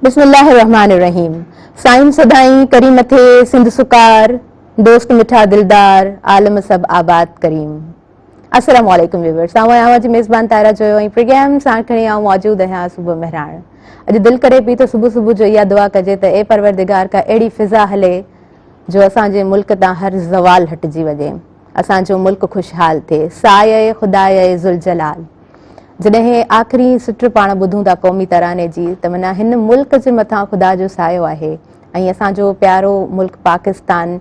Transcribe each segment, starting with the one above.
बिस्मिल्लाहिर्रहमानिर्रहीम। साईं सदाई करी मथे सिंध सुकार, दोस्त मिठा दिलदार, आलम सब आबाद करीम। अस्सलाम वालेकुम व्यूअर्स। आवां जी मेज़बान तारा जो ऐं प्रोग्राम सां खणी आऊं मौजूद आहियां सुबुह मेहराण। अॼु दिलि करे पई त सुबुह सुबुह जो इहा दुआ कजे त ए परवरदिगार का अहिड़ी फिज़ा हले जो असांजे मुल्क तां हर ज़वाल हटिजी वञे, असांजो मुल्क खुशहाल थिए। साए ख़ुदाए ज़ुल जलाल। जॾहिं आख़िरी सिट पाण ॿुधूं था क़ौमी तराने जी त माना हिन मुल्क जे मथां ख़ुदा जो सायो आहे ऐं असांजो प्यारो मुल्क पाकिस्तान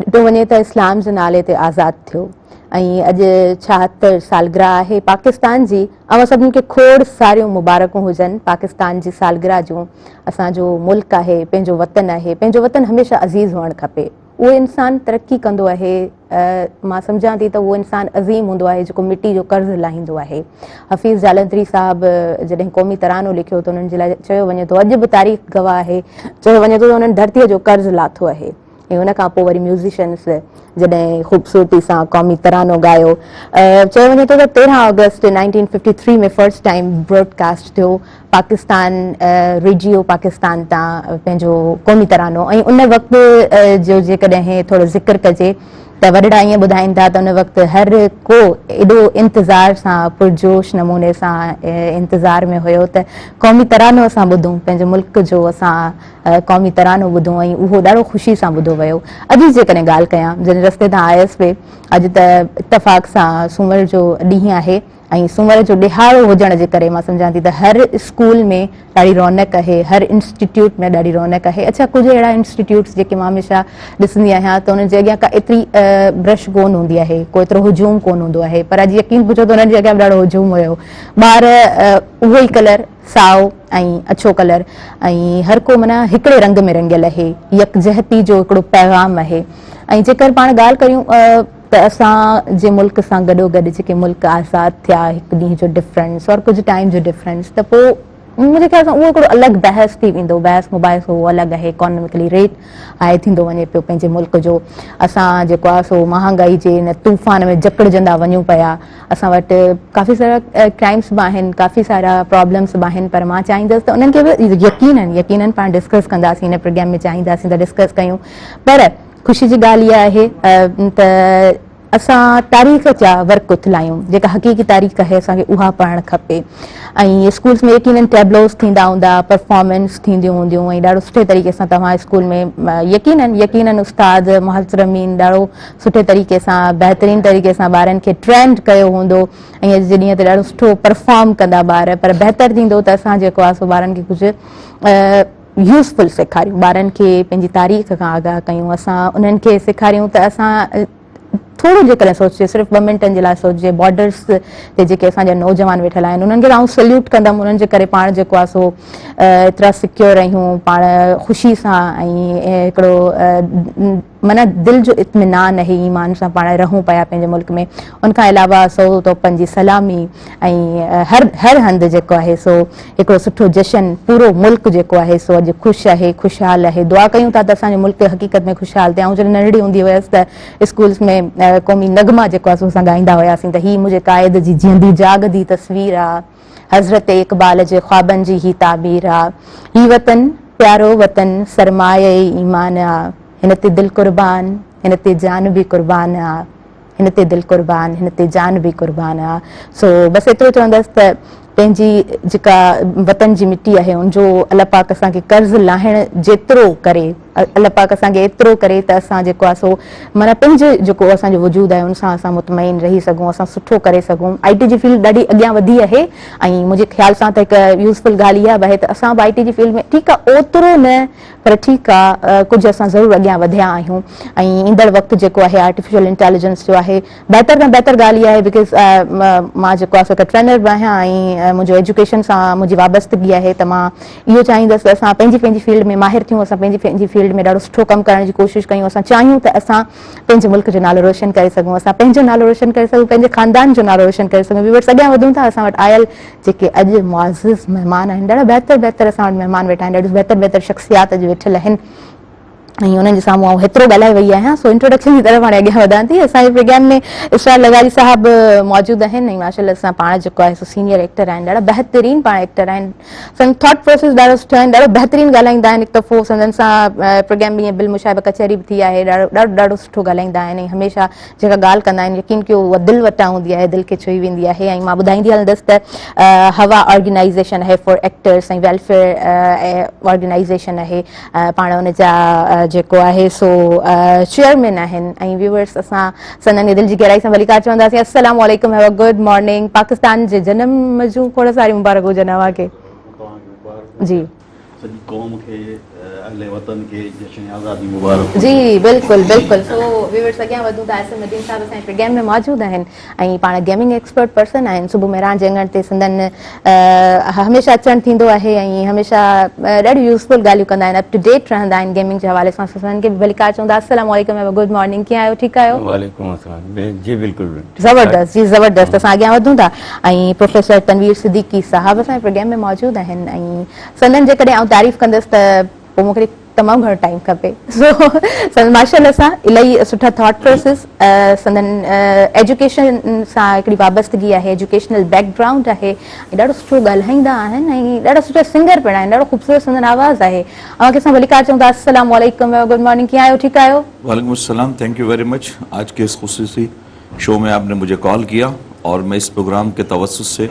ॾिठो वञे त इस्लाम जे नाले ते आज़ादु थियो ऐं अॼु 76 सालगिरह आहे पाकिस्तान जी। ऐं सभिनी खे खोड़ सारियूं मुबारकूं हुजनि पाकिस्तान जी सालगिरह जूं। असांजो मुल्क आहे, पंहिंजो वतन आहे, पंहिंजो वतन हमेशह अज़ीज़ हुअणु खपे। उहो इंसानु तरक़ी कंदो आहे, मां सम्झां थी त उहो इंसानु अज़ीम हूंदो आहे जेको मिटी जो कर्ज़ु लाहींदो आहे। हफ़ीज़ जालंधरी साहिबु जॾहिं क़ौमी तरानो लिखियो त उन्हनि जे लाइ चयो वञे थो, अॼु बि तारीख़ गवाह आहे, चयो वञे थो त उन्हनि धरतीअ जो कर्ज़ु लाथो आहे। ऐं उन खां पोइ वरी म्यूज़िशियन्स जॾहिं ख़ूबसूरती सां क़ौमी तरानो ॻायो, चयो वञे थो त 13 अगस्त 1953 में फर्स्ट टाइम ब्रॉडकास्ट थियो पाकिस्तान रेडियो पाकिस्तान तां पंहिंजो क़ौमी तरानो। ऐं उन वक़्तु जो जेकॾहिं थोरो ज़िक्र कजे त वॾड़ा ईअं ॿुधाइनि था त उन वक़्तु हर को एॾो इंतज़ार सां पुरजोश नमूने सां इंतज़ार में हुयो त क़ौमी तरानो असां ॿुधूं, पंहिंजे मुल्क जो असां क़ौमी तरानो ॿुधूं ऐं उहो ॾाढो ख़ुशी सां ॿुधो वियो। अॼु जेकॾहिं ॻाल्हि कयां, जॾहिं रस्ते तां आयसि पे, अॼु त इतफ़ाक़ सां सूमर जो ॾींहुं आहे ऐं सूमर जो ॾिहाड़ो हुजण जे करे मां सम्झां थी त हर स्कूल में ॾाढी रौनक आहे, हर इंस्टीट्यूट में ॾाढी रौनक आहे। अच्छा, कुझु अहिड़ा इंस्टीट्यूट्स जेके मां हमेशह ॾिसंदी आहियां त उन्हनि जे अॻियां का एतिरी ब्रश कोन हूंदी आहे, को एतिरो हुजूम कोन हूंदो आहे, पर अॼु यकीन पुछो त उन्हनि जे अॻियां ॾाढो हुजूम हुयो। ॿार उहो ई कलर साओ ऐं अछो कलर ऐं हर को माना हिकिड़े रंग में रंगियल आहे, यकजहती जो हिकिड़ो पैगाम आहे। ऐं जेकर पाण ॻाल्हि करियूं त असांजे मुल्क सां गॾोगॾु जेके मुल्क आज़ादु थिया, हिकु ॾींहं जो डिफरेंस और कुझु टाइम जो डिफरेंस, त पोइ मुंहिंजे ख़्याल सां उहो हिकिड़ो अलॻि बहस थी वेंदो, बहस मुबाहिस उहो अलॻि आहे, इकोनॉमिकली रेट हाई थींदो वञे पियो पंहिंजे मुल्क जो। असां जेको आहे सो महांगाई जे हिन तूफ़ान में जकड़जंदा वञूं पिया। असां वटि काफ़ी सारा क्राइम्स बि आहिनि, काफ़ी सारा प्रॉब्लम्स बि आहिनि, पर मां चाहींदसि त उन्हनि खे बि यकीननि पाण डिस्कस कंदासीं, हिन प्रोग्राम में चाहींदासीं त डिस्कस कयूं। पर ख़ुशी जी ॻाल्हि इहा आहे त असां तारीख़ जा वर्क उथलायूं, जेका हक़ीक़ी तारीख़ आहे असांखे उहा पढ़णु खपे। ऐं स्कूल्स में यकीननि टेबलोस थींदा हूंदा, परफॉर्मेंस थींदियूं हूंदियूं ऐं ॾाढो सुठे तरीक़े सां तव्हां स्कूल में यकीननि उस्ताद मुहतरमीन ॾाढो सुठे तरीक़े सां बहितरीन तरीक़े सां ॿारनि खे ट्रेंड कयो हूंदो ऐं अॼु जे ॾींहं ते ॾाढो सुठो परफॉर्म कंदा ॿार। पर बहितरु थींदो त असां जेको आहे सो ॿारनि खे कुझु यूज़फुल सेखारियूं, ॿारनि खे पंहिंजी तारीख़ खां आगाह कयूं, असां उन्हनि खे सेखारियूं त असां थोरो जेकॾहिं सोचे, सिर्फ़ु 2 मिंटनि जे लाइ सोचे, बॉर्डर्स ते जेके असांजा नौजवान वेठल आहिनि उन्हनि खे आउं सल्यूट कंदमि। उन्हनि जे करे पाण जेको आहे सो एतिरा सिक्योर आहियूं, पाण ख़ुशी सां ऐं हिकिड़ो माना दिलि जो इत्मिनान आहे, ईमान सां पाण रहूं पिया पंहिंजे मुल्क में। उनखां अलावा 100 तोपनि जी सलामी ऐं हर हंधि जेको आहे सो हिकिड़ो सुठो जशन, पूरो मुल्क जेको आहे सो अॼु ख़ुशि आहे, ख़ुशहाल आहे। दुआ कयूं था त असांजो मुल्क हक़ीक़त में खुशहाल थिए। ऐं जॾहिं नंढड़ी हूंदी हुयसि त स्कूल्स में क़ौमी नगमा जेको आहे सो असां ॻाईंदा हुआसीं त हीअ मुंहिंजे क़ाइद जी जीअंदी जागदी तस्वीर आहे, हज़रत इक़बाल जे ख्वाबनि जी ही ताबीर आहे, ही वतन प्यारो वतन सरमाए ईमान आहे, हिन ते दिलि क़ुर्बान, हिन ते जान बि क़ुर्बान आहे, हिन ते दिलि क़ुर्बान, हिन ते जान बि क़ुर्बान आहे। सो बसि एतिरो चवंदसि त पंहिंजी जेका वतन जी मिटी आहे उनजो अल्लाह पाक असांखे कर्ज़ु लाहिण जेतिरो करे, अल्लाह पाक असांखे एतिरो करे त असां जेको आहे सो माना पंहिंजो जेको असांजो वजूद आहे उन सां असां मुतमइन रही सघूं, असां सुठो करे सघूं। IT जी फील्ड ॾाढी अॻियां वधी आहे ऐं मुंहिंजे ख़्याल सां त हिकु यूज़फुल ॻाल्हि इहा बि आहे त असां बि IT जी फील्ड में ठीकु आहे ओतिरो न, पर ठीकु आहे कुझु असां ज़रूरु अॻियां वधिया आहियूं। ऐं ईंदड़ वक़्तु जेको आहे आर्टिफिशियल इंटेलिजेंस जो आहे, बहितर खां बहितर ॻाल्हि इहा आहे बिकॉज़ मां जेको आहे सो हिकु ट्रेनर बि आहियां ऐं मुंहिंजो एजुकेशन सां मुंहिंजी वाबस्तगी आहे, त मां इहो चाहींदसि त असां पंहिंजी फील्ड में माहिर थियूं, असां पंहिंजी फील्ड में ॾाढो सुठो कमु करण जी कोशिशि कयूं। असां चाहियूं त असां पंहिंजे मुल्क जो नालो रोशन करे सघूं, असां पंहिंजो नालो रोशन करे सघूं, पंहिंजे ख़ानदान जो नालो रोशन करे सघूं। व्यूअर्स, अॻियां वधूं था। असां वटि आयल जेके अॼु मुआज़िज़ महिमान आहिनि, ॾाढा बहितर असां वटि महिमान वेठा आहिनि, ॾाढी बहितर शख़्सियात अॼु वेठल आहिनि। उन्हनि जे साम्हूं आउं हेतिरो ॻाल्हाए वई आहियां। सो इंट्रोडक्शन जी तरफ़ हाणे अॻियां वधां थी। असांजे प्रोग्राम में इशरार लगारी साहब मौजूदु आहिनि ऐं माशाल्लाह सां पाण जेको आहे सो सीनियर एक्टर आहिनि, ॾाढा बहितरीन पाण एक्टर आहिनि। संदन थॉट प्रोसेस ॾाढो सुठो आहिनि, ॾाढो बहितरीन ॻाल्हाईंदा आहिनि। हिकु दफ़ो संदन सां प्रोग्राम में ईअं बिल मुशाइबा कचहरी बि थी आहे, ॾाढो सुठो ॻाल्हाईंदा आहिनि ऐं हमेशह जेका ॻाल्हि कंदा आहिनि यकीन कयो उहा दिलि वटां हूंदी आहे, दिलि खे छुई वेंदी आहे। ऐं मां ॿुधाईंदी हलंदसि त हवा ऑर्गेनाइज़ेशन आहे फॉर एक्टर्स ऐं वेलफेयर ऑर्गेनाइज़ेशन आहे, पाण हुन जा जेको आहे सो चेयरमैन आहिनि। ऐं व्यूअर्स असां संदन दिलि जी गहराई सां भलीकार चवंदासीं अस्सलाम वालेकुम, have a good morning. Pakistan जे जनम जूं खोड़ सारी मुबारक हुजनि अव्हांखे जी। सॼी क़ौम खे अहले वतन खे जश्न आज़ादी मुबारक जी बिल्कुलु बिल्कुलु। सो व्यूअर्स अॻियां वधूं था। एस एम नदीम साहब असांजे प्रोग्राम में मौजूदु आहिनि ऐं पाण गेमिंग एक्सपर्ट पर्सन आहिनि। सुबुह मेहरान जंगण ते संदन हमेशह अचणु थींदो आहे ऐं हमेशह ॾाढी यूज़फुल ॻाल्हियूं कंदा आहिनि, अप टू डेट रहंदा आहिनि गेमिंग जे हवाले सां। संदन खे बि भलीकार चवंदा अस्सलाम वालेकुम, हैव अ गुड मॉर्निंग। कीअं आहियो, ठीकु आहियो? वालेकुम अस्सलाम जी, बिल्कुलु ज़बरदस्त जी ज़बरदस्त। असां अॻियां वधूं था ऐं प्रोफेसर तनवीर सिद्दीकी साहब असांजे प्रोग्राम में मौजूदु आहिनि ऐं संदन जेकॾहिं आउं तारीफ़ कंदसि त पोइ मूंखे तमामु घणो टाइम खपे। सो माशाल्लाह सां इलाही सुठा थॉट प्रोसेस, संदन एजुकेशन सां हिकिड़ी वाबस्तगी आहे, एजुकेशनल बैकग्राउंड आहे ऐं ॾाढो सुठो ॻाल्हाईंदा आहिनि ऐं ॾाढा सुठा सिंगर पिणु आहिनि, ॾाढो ख़ूबसूरत संदन आवाज़ आहे। अव्हांखे असां भलीकार चऊं था अस्सलाम वालेकुम, गुड मॉर्निंग। कीअं आहियो, ठीकु आहियो? वालेकुम अस्सलाम, थैंक यू वेरी मच। आज के इस खुसूसी शो में आपने मुझे कॉल किया और मैं इस प्रोग्राम के तवस्सुस से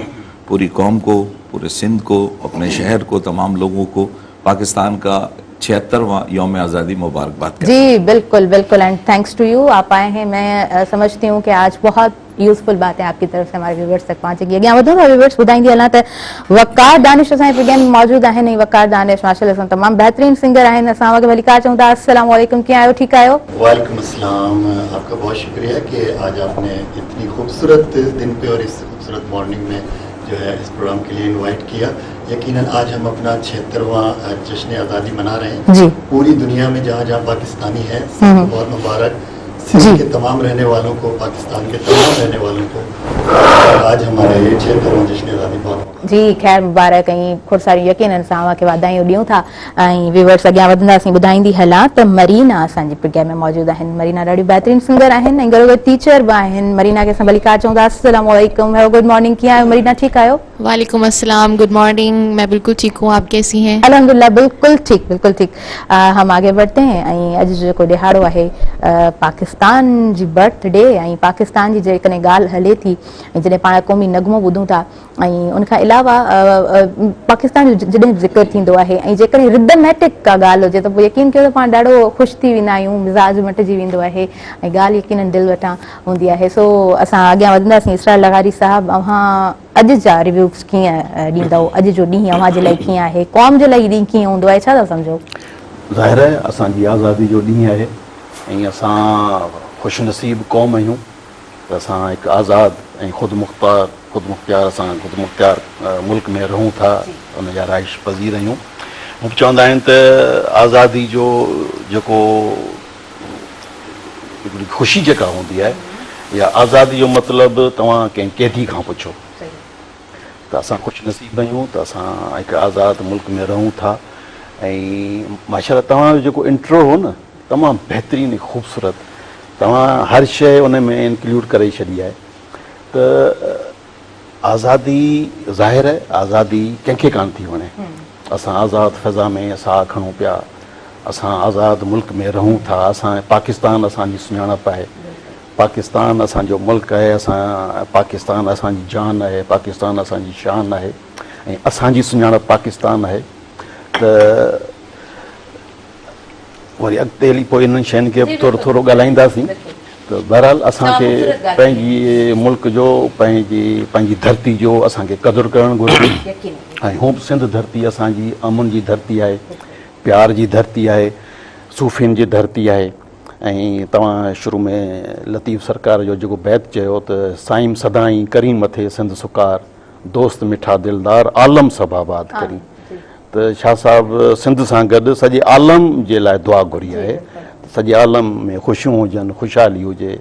पूरी कौम को, पूरे सिंध को, अपने शहर को, तमाम लोगों को पाकिस्तान का 76वां यौम आज़ादी मुबारकबाद करता हूं। जी बिल्कुल बिल्कुल एंड थैंक्स टू यू, आप आए हैं। मैं समझती हूँ कि आज बहुत यूज़फुल बात है आपकी तरफ से हमारे व्यूवर्स तक पहुंचेगी। अॻियां वधूं था व्यूवर्स, ॿुधाईंदी हलां त वकार दानिश असांजे प्रोग्राम में मौजूदु आहिनि ऐं वकार दानिश माशाल्लाह सां तमामु बहितरीन सिंगर आहिनि। असां वटि भलीकार चऊं था अस्सलाम वालेकुम, कीअं आहियो, ठीकु आहियो? वालेकुम अस्सलाम। आपका बहुत शुक्रिया कि आज आपने इतनी खूबसूरत दिन पे और इस खूबसूरत मॉर्निंग में जो है इस प्रोग्राम के लिए इनवाइट किया। यकीनन आज हम अपना 76वां जश्न आज़ादी मना रहे हैं जी। पूरी दुनिया में जहाँ जहाँ पाकिस्तानी है सबको बहुत मुबारक। सिंध के तमाम रहने वालों को, पाकिस्तान के तमाम रहने वालों को आज हमारे 76वां जश्न आज़ादी बहुत जी ख़ैर मुबारक ऐं खोड़ सारी यकीनन सां अव्हांखे वाधायूं ॾियूं था। ऐं व्यूवर्स अॻियां वधंदासीं, ॿुधाईंदी हलां त मरीना असांजे प्रोग्राम में मौजूदु आहिनि। मरीना ॾाढी बहितरीन सिंगर आहिनि ऐं गॾो गॾु टीचर बि आहिनि। मरीना खे असां भलीकार चऊं था अस्सलाम वालेकुम, हैव गुड मॉर्निंग। कीअं आहियो मरीना, ठीकु आहियो? वालेकुम अस्सलाम, गुड मॉर्निंग। मैं बिल्कुल ठीक हूँ, आप कैसी हैं? अल्हम्दुलिल्लाह बिल्कुल ठीक, बिल्कुल ठीक। हम आगे बढ़ते हैं ऐं अॼु जेको ॾिहाड़ो आहे पाकिस्तान जी बर्थडे ऐं पाकिस्तान जी जेकॾहिं ॻाल्हि हले थी ऐं जॾहिं पाण क़ौमी नगमो ॿुधूं था ऐं उनखां अलावा पाकिस्तान जो जॾहिं ज़िक्र थींदो आहे ऐं जेकॾहिं रिदमेटिक का ॻाल्हि हुजे त पोइ यकीन कयो त पाण ॾाढो ख़ुशि थी वेंदा आहियूं, मिज़ाज मटिजी वेंदो आहे ऐं ॻाल्हि यकीनन दिलि वटां हूंदी आहे। सो असां अॻियां वधंदासीं। इसरार लगारी साहब, अव्हां अॼु जा रिव्यूज़ कीअं ॾींदव? अॼु जो ॾींहुं अव्हां जे लाइ कीअं आहे? क़ौम जे लाइ ॾींहुं कीअं हूंदो आहे, छा था सम्झो? ज़ाहिर है असांजी आज़ादी जो ॾींहुं आहे ऐं असां ख़ुशनसीब क़ौम आहियूं त असां हिकु आज़ादु ऐं ख़ुदमुख्तियार मुल्क में रहूं था, उन जा राइश पज़ीर आहियूं। हू चवंदा आहिनि त आज़ादी जो जेको हिकिड़ी ख़ुशी जेका हूंदी आहे या आज़ादी जो मतिलबु तव्हां कंहिं कैदी खां पुछो त असां ख़ुशनसीब आहियूं त असां हिकु आज़ादु मुल्क में रहूं था। ऐं माशाल्लाह तव्हांजो जेको इंट्रो हो न तमामु बहितरीनु ऐं ख़ूबसूरत, तव्हां हर शइ उन में इंक्लूड करे छॾी आहे। त आज़ादी ज़ाहिर आहे, आज़ादी कंहिंखे कान थी वणे। असां आज़ादु फ़ज़ा में साह खणूं पिया, असां आज़ादु मुल्क में रहूं था, असां पाकिस्तान असांजी सुञाणप आहे, पाकिस्तान असांजो मुल्क आहे, असां पाकिस्तान असांजी जान आहे, पाकिस्तान असांजी शान आहे ऐं असांजी सुञाणप पाकिस्तान आहे। त वरी अॻिते हली पोइ इन्हनि शयुनि खे थोरो थोरो ॻाल्हाईंदासीं। त बहरहाल असांखे पंहिंजी मुल्क जो, पंहिंजी धरती जो असांखे क़दुरु करणु घुरिजे। ऐं हू सिंध धरती असांजी अमन जी धरती आहे, प्यार जी धरती आहे, सूफ़ियुनि जी धरती आहे। ऐं तव्हां शुरू में लतीफ़ सरकार जो जेको बैत चयो त साईं सदाईं करीम मथे सिंध सुकार, दोस्त मिठा दिलदार आलम सब आबाद करी। त शाह साहब सिंध सां गॾु सॼे आलम जे लाइ दुआ घुरी आहे, सॼे आलम में ख़ुशियूं हुजनि, ख़ुशहाली हुजे।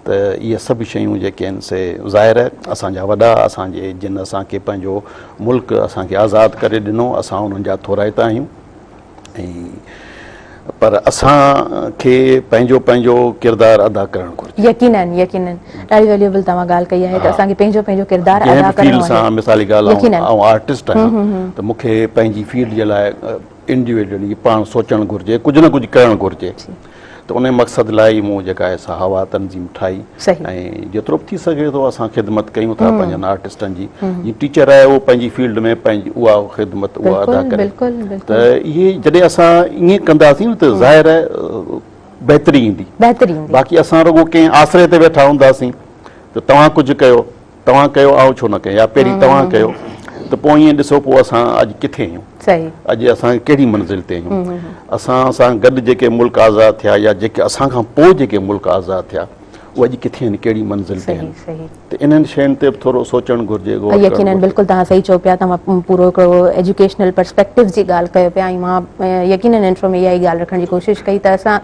त इहे सभु शयूं जेके आहिनि से ज़ाहिर आहे असांजा वॾा, असांजे जिन असांखे पंहिंजो मुल्क असांखे आज़ादु करे ॾिनो, असां उन्हनि जा थोराइता आहियूं। ऐं पर असांखे पंहिंजो पंहिंजो किरदारु अदा करणु घुरिजे। यकीनन यकीनन ॾाढी वैल्यूएबल तव्हां ॻाल्हि कई आहे त असांखे पंहिंजो पंहिंजो किरदारु कंहिं अदा बि करणो फील्ड सां आहे। मिसाली ॻाल्हि यकीनन। आऊं आर्टिस्ट आहियां त मूंखे पंहिंजी फील्ड जे लाइ इंडिविजुअली पाण सोचणु घुरिजे, कुझु न कुझु करणु घुरिजे। त उन मक़सद लाइ मूं जेका आहे सा हवा तनज़ीम ठाही सही। ऐं जेतिरो बि थी सघे थो असां ख़िदमत कयूं था पंहिंजनि आर्टिस्टनि जी। जीअं टीचर आहे उहो पंहिंजी फील्ड में पंहिंजी उहा ख़िदमत उहा अदा करे। बिल्कुलु त बिल्कुलु इहे जॾहिं असां ईअं कंदासीं न त ज़ाहिर आहे बहितरी ईंदी। बहितरीन बाक़ी असां रुॻो कंहिं आसिरे ते वेठा हूंदासीं त तव्हां कुझु कयो, तव्हां कयो आउं छो न कयां, या पहिरीं तव्हां कयो, त पोइ ईअं ॾिसो पोइ असां अॼु किथे आहियूं, सही अॼु असां कहिड़ी मंज़िल ते आहियूं। असां सां गॾु जेके मुल्क आज़ादु थिया या जेके असां खां पोइ जेके मुल्क आज़ादु थिया उहे अॼु किथे आहिनि, कहिड़ी मंज़िल ते सही आहिनि। सही त इन्हनि शयुनि ते बि थोरो सोचणु घुरिजे। गौर करणु यकीनन घुरिजे। बिल्कुलु तव्हां सही चओ पिया। तव्हां पूरो हिकिड़ो एजुकेशनल पर्सपेक्टिव जी ॻाल्हि कयो पिया ऐं मां यकीनन इंट्रो में इहा ई ॻाल्हि रखण जी कोशिशि कई त असां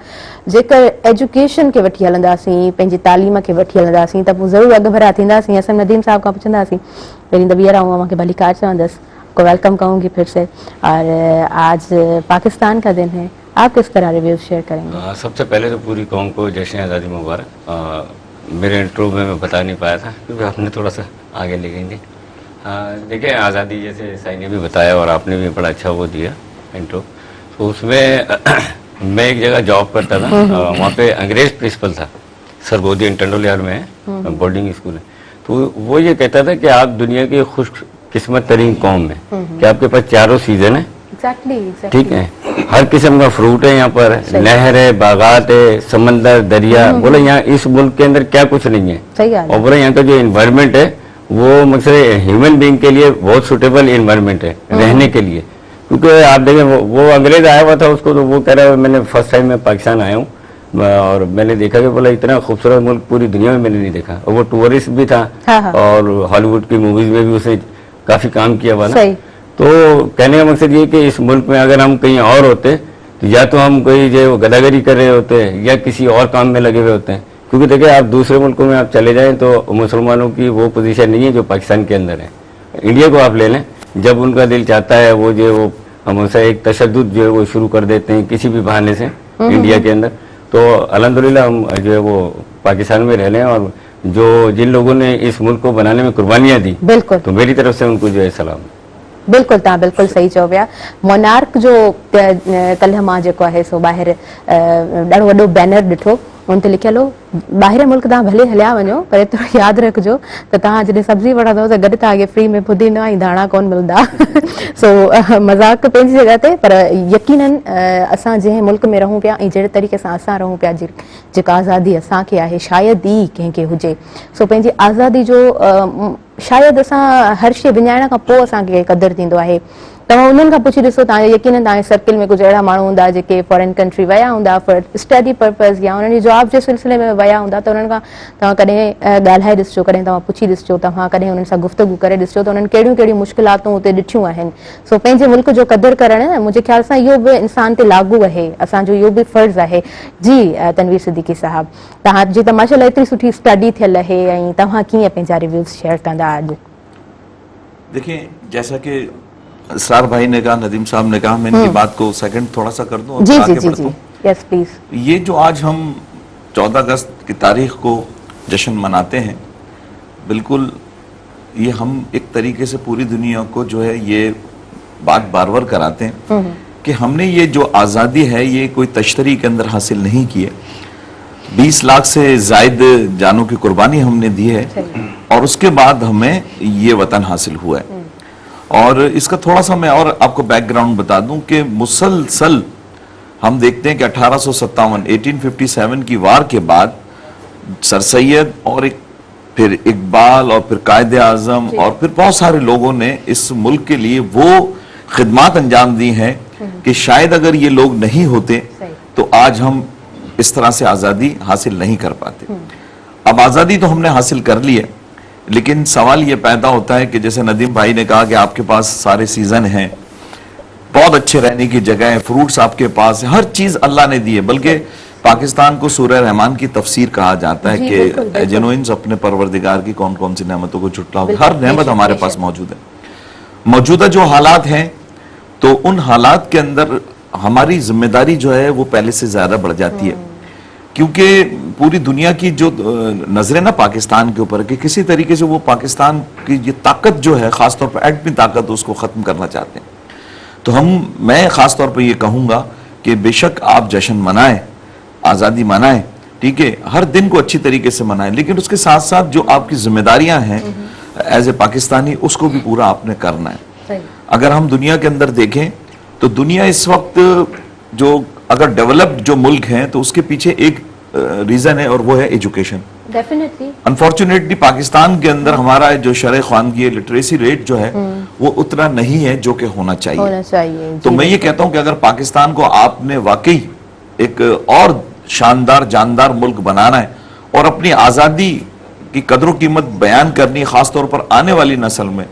जेकर एजुकेशन खे वठी हलंदासीं, पंहिंजी तालीम खे वठी हलंदासीं त पोइ ज़रूरु अॻभरा थींदासीं। असां नदीम साहब खां पुछंदासीं, पहिरीं त ॿीहर आऊं अव्हांखे भली कार चवंदसि, को वेलकम कहूँगी फिर से। और आज पाकिस्तान का दिन है, आप किस तरह रिव्यूज शेयर करेंगे? सबसे पहले तो पूरी कौम को जश्न आज़ादी मुबारक। मेरे इंट्रो में मैं बता नहीं पाया था क्योंकि आपने थोड़ा सा आगे ले गई थी। देखिए आज़ादी जैसे साई ने भी बताया और आपने भी बड़ा अच्छा वो दिया इंट्रो, तो उसमें मैं एक जगह जॉब करता था, वहाँ पे अंग्रेज प्रिंसिपल था, सरगोदी टंडोलियार में है, बोर्डिंग स्कूल है। तो वो ये कहता था कि आप दुनिया की खुशकिस्मत तरीन कौम है कि आपके पास चारों सीजन है, ठीक है, हर किस्म का फ्रूट है यहाँ पर, नहर है, बागात है, समंदर, दरिया। बोले यहाँ इस मुल्क के अंदर क्या कुछ नहीं है। सही बात और बोले यहाँ का जो इन्वायरमेंट है वो मतलब ह्यूमन बीइंग के लिए बहुत सुटेबल इन्वायरमेंट है रहने के लिए। क्योंकि आप देखें वो अंग्रेज आया हुआ था उसको, तो वो कह रहा है मैंने फर्स्ट टाइम मैं पाकिस्तान आया हूँ और मैंने देखा कि बोला इतना खूबसूरत मुल्क पूरी दुनिया में मैंने नहीं देखा। और वो टूरिस्ट भी था और हॉलीवुड की मूवीज में भी उसने काफी काम किया हुआ ना। तो कहने का मकसद ये कि इस मुल्क में अगर हम कहीं और होते तो या तो हम कोई जो गदागरी कर रहे होते या किसी और काम में लगे हुए होते हैं। क्योंकि देखिए आप दूसरे मुल्कों में आप चले जाएं तो मुसलमानों की वो पोजीशन नहीं है जो पाकिस्तान के अंदर है। इंडिया को आप ले लें, जब उनका दिल चाहता है वो जो वो हमेशा एक तशद्दुद जो है वो शुरू कर देते हैं किसी भी बहाने से इंडिया के अंदर। तो अल्हम्दुलिल्लाह हम जो है वो पाकिस्तान में रह रहे हैं और जो जिन लोगों ने इस मुल्क को बनाने में कुर्बानियाँ दी, बिल्कुल, तो मेरी तरफ से उनको जो है सलाम। बिल्कुल तव्हां बिल्कुल सही चओ पिया। मोनार्क जो कल्ह मां जेको आहे सो ॿाहिरि ॾाढो वॾो बैनर ॾिठो, उन ते लिखियल हो ॿाहिरि मुल्क तव्हां भले हलिया वञो पर एतिरो यादि रखिजो त तव्हां जॾहिं सब्जी वठंदव त गॾु तव्हांखे फ्री में पुदीना ऐं धाणा कोन मिलंदा। सो मज़ाक पंहिंजी जॻह ते, पर यकीनन असां जंहिं मुल्क में रहूं पिया ऐं जहिड़े तरीक़े सां असां रहूं पिया, जेका आज़ादी असांखे आहे शायदि ई कंहिंखे हुजे। सो पंहिंजी आज़ादी जो शायदि असां हर शइ विञाइण खां पोइ असांखे क़दुरु थींदो आहे। तव्हां उन्हनि खां पुछी ॾिसो, तव्हां यकीनन तव्हांजे सर्किल में कुझु अहिड़ा माण्हू हूंदा जेके फॉरेन कंट्री विया हूंदा फॉर स्टडी पर्पज़ या उन्हनि जी जॉब जे सिलसिले में विया हूंदा, त उन्हनि खां तव्हां कॾहिं ॻाल्हाए ॾिसिजो, कॾहिं तव्हां पुछी ॾिसिजो, तव्हां कॾहिं उन्हनि सां गुफ़्तगू करे ॾिसिजो त उन्हनि कहिड़ियूं कहिड़ियूं मुश्किलातूं हुते ॾिठियूं आहिनि। सो पंहिंजे मुल्क जो क़दुरु करणु मुंहिंजे ख़्याल सां इहो बि इंसान ते लागू आहे, असांजो इहो बि फ़र्ज़ु आहे। जी तनवीर सिद्दीकी साहब, तव्हांजी त माशाअल्लाह एतिरी सुठी स्टडी थियल आहे ऐं तव्हां कीअं पंहिंजा रिव्यूज़ शेयर कंदा अॼु? देखिए, जैसा कि इसरार भाई ने कहा, नदीम साहब ने कहा, मैं इनकी बात को सेकंड थोड़ा सा कर दूं और जी आगे जी बढ़ता जी हूं। यस प्लीज। ये जो आज हम 14 अगस्त की तारीख को जश्न मनाते हैं, बिल्कुल ये हम एक तरीके से पूरी दुनिया को जो है ये बात बार-बार कराते हैं कि हमने ये जो आज़ादी है ये कोई तश्तरी के अंदर हासिल नहीं की है। 20 लाख से जायद जानों की कुर्बानी हमने दी है और उसके बाद हमें ये वतन हासिल हुआ है। और इसका थोड़ा सा मैं और आपको बैकग्राउंड बता दूं कि मुसलसल हम देखते हैं कि 1857 की वार के बाद सर सैयद और फिर इकबाल और फिर कायदे आजम और फिर बहुत सारे लोगों ने इस मुल्क के लिए वो खिदमात अंजाम दी हैं कि शायद अगर ये लोग नहीं होते तो आज हम इस तरह से आज़ादी हासिल नहीं कर पाते। अब आज़ादी तो हमने हासिल कर ली है, लेकिन सवाल ये पैदा होता है कि जैसे नदीम भाई ने कहा कि आपके पास सारे सीजन हैं, बहुत अच्छे रहने की जगह है, फ्रूट्स आपके पास है, हर चीज अल्लाह ने दी है। बल्कि पाकिस्तान को सूरह रहमान की तफसीर कहा जाता है कि जिन्होंने अपने परवरदिगार की कौन कौन सी नेमतों को छुटलाओ, हर नेमत हमारे पास मौजूद है। मौजूदा जो हालात हैं तो उन हालात के अंदर हमारी जिम्मेदारी जो है वो पहले से ज्यादा बढ़ जाती है, क्योंकि पूरी दुनिया की जो नजरें ना पाकिस्तान के ऊपर कि किसी तरीके से वो पाकिस्तान की ये ताकत जो है, खासतौर पर एटमी ताकत, उसको खत्म करना चाहते हैं। तो मैं खासतौर पर ये कहूंगा कि बेशक आप जश्न मनाएं, आज़ादी मनाएं, ठीक है, हर दिन को अच्छी तरीके से मनाएं, लेकिन उसके साथ साथ जो आपकी जिम्मेदारियां हैं एज ए पाकिस्तानी, उसको भी पूरा आपने करना है। अगर हम दुनिया के अंदर देखें तो दुनिया इस वक्त जो अगर डेवलप्ड जो मुल्क हैं तो उसके पीछे एक रीजन है और वो है एजुकेशन। डेफिनेटली अनफॉर्चुनेटली पाकिस्तान के अंदर हमारा जो शरह ख़वानगी लिटरेसी रेट जो है वो उतना नहीं है जो कि होना चाहिए। तो मैं ये कहता हूं कि अगर पाकिस्तान को आपने वाकई एक और शानदार जानदार मुल्क बनाना है और अपनी आज़ादी की कदर कीमत बयान करनी है, खासतौर पर आने वाली नस्ल में,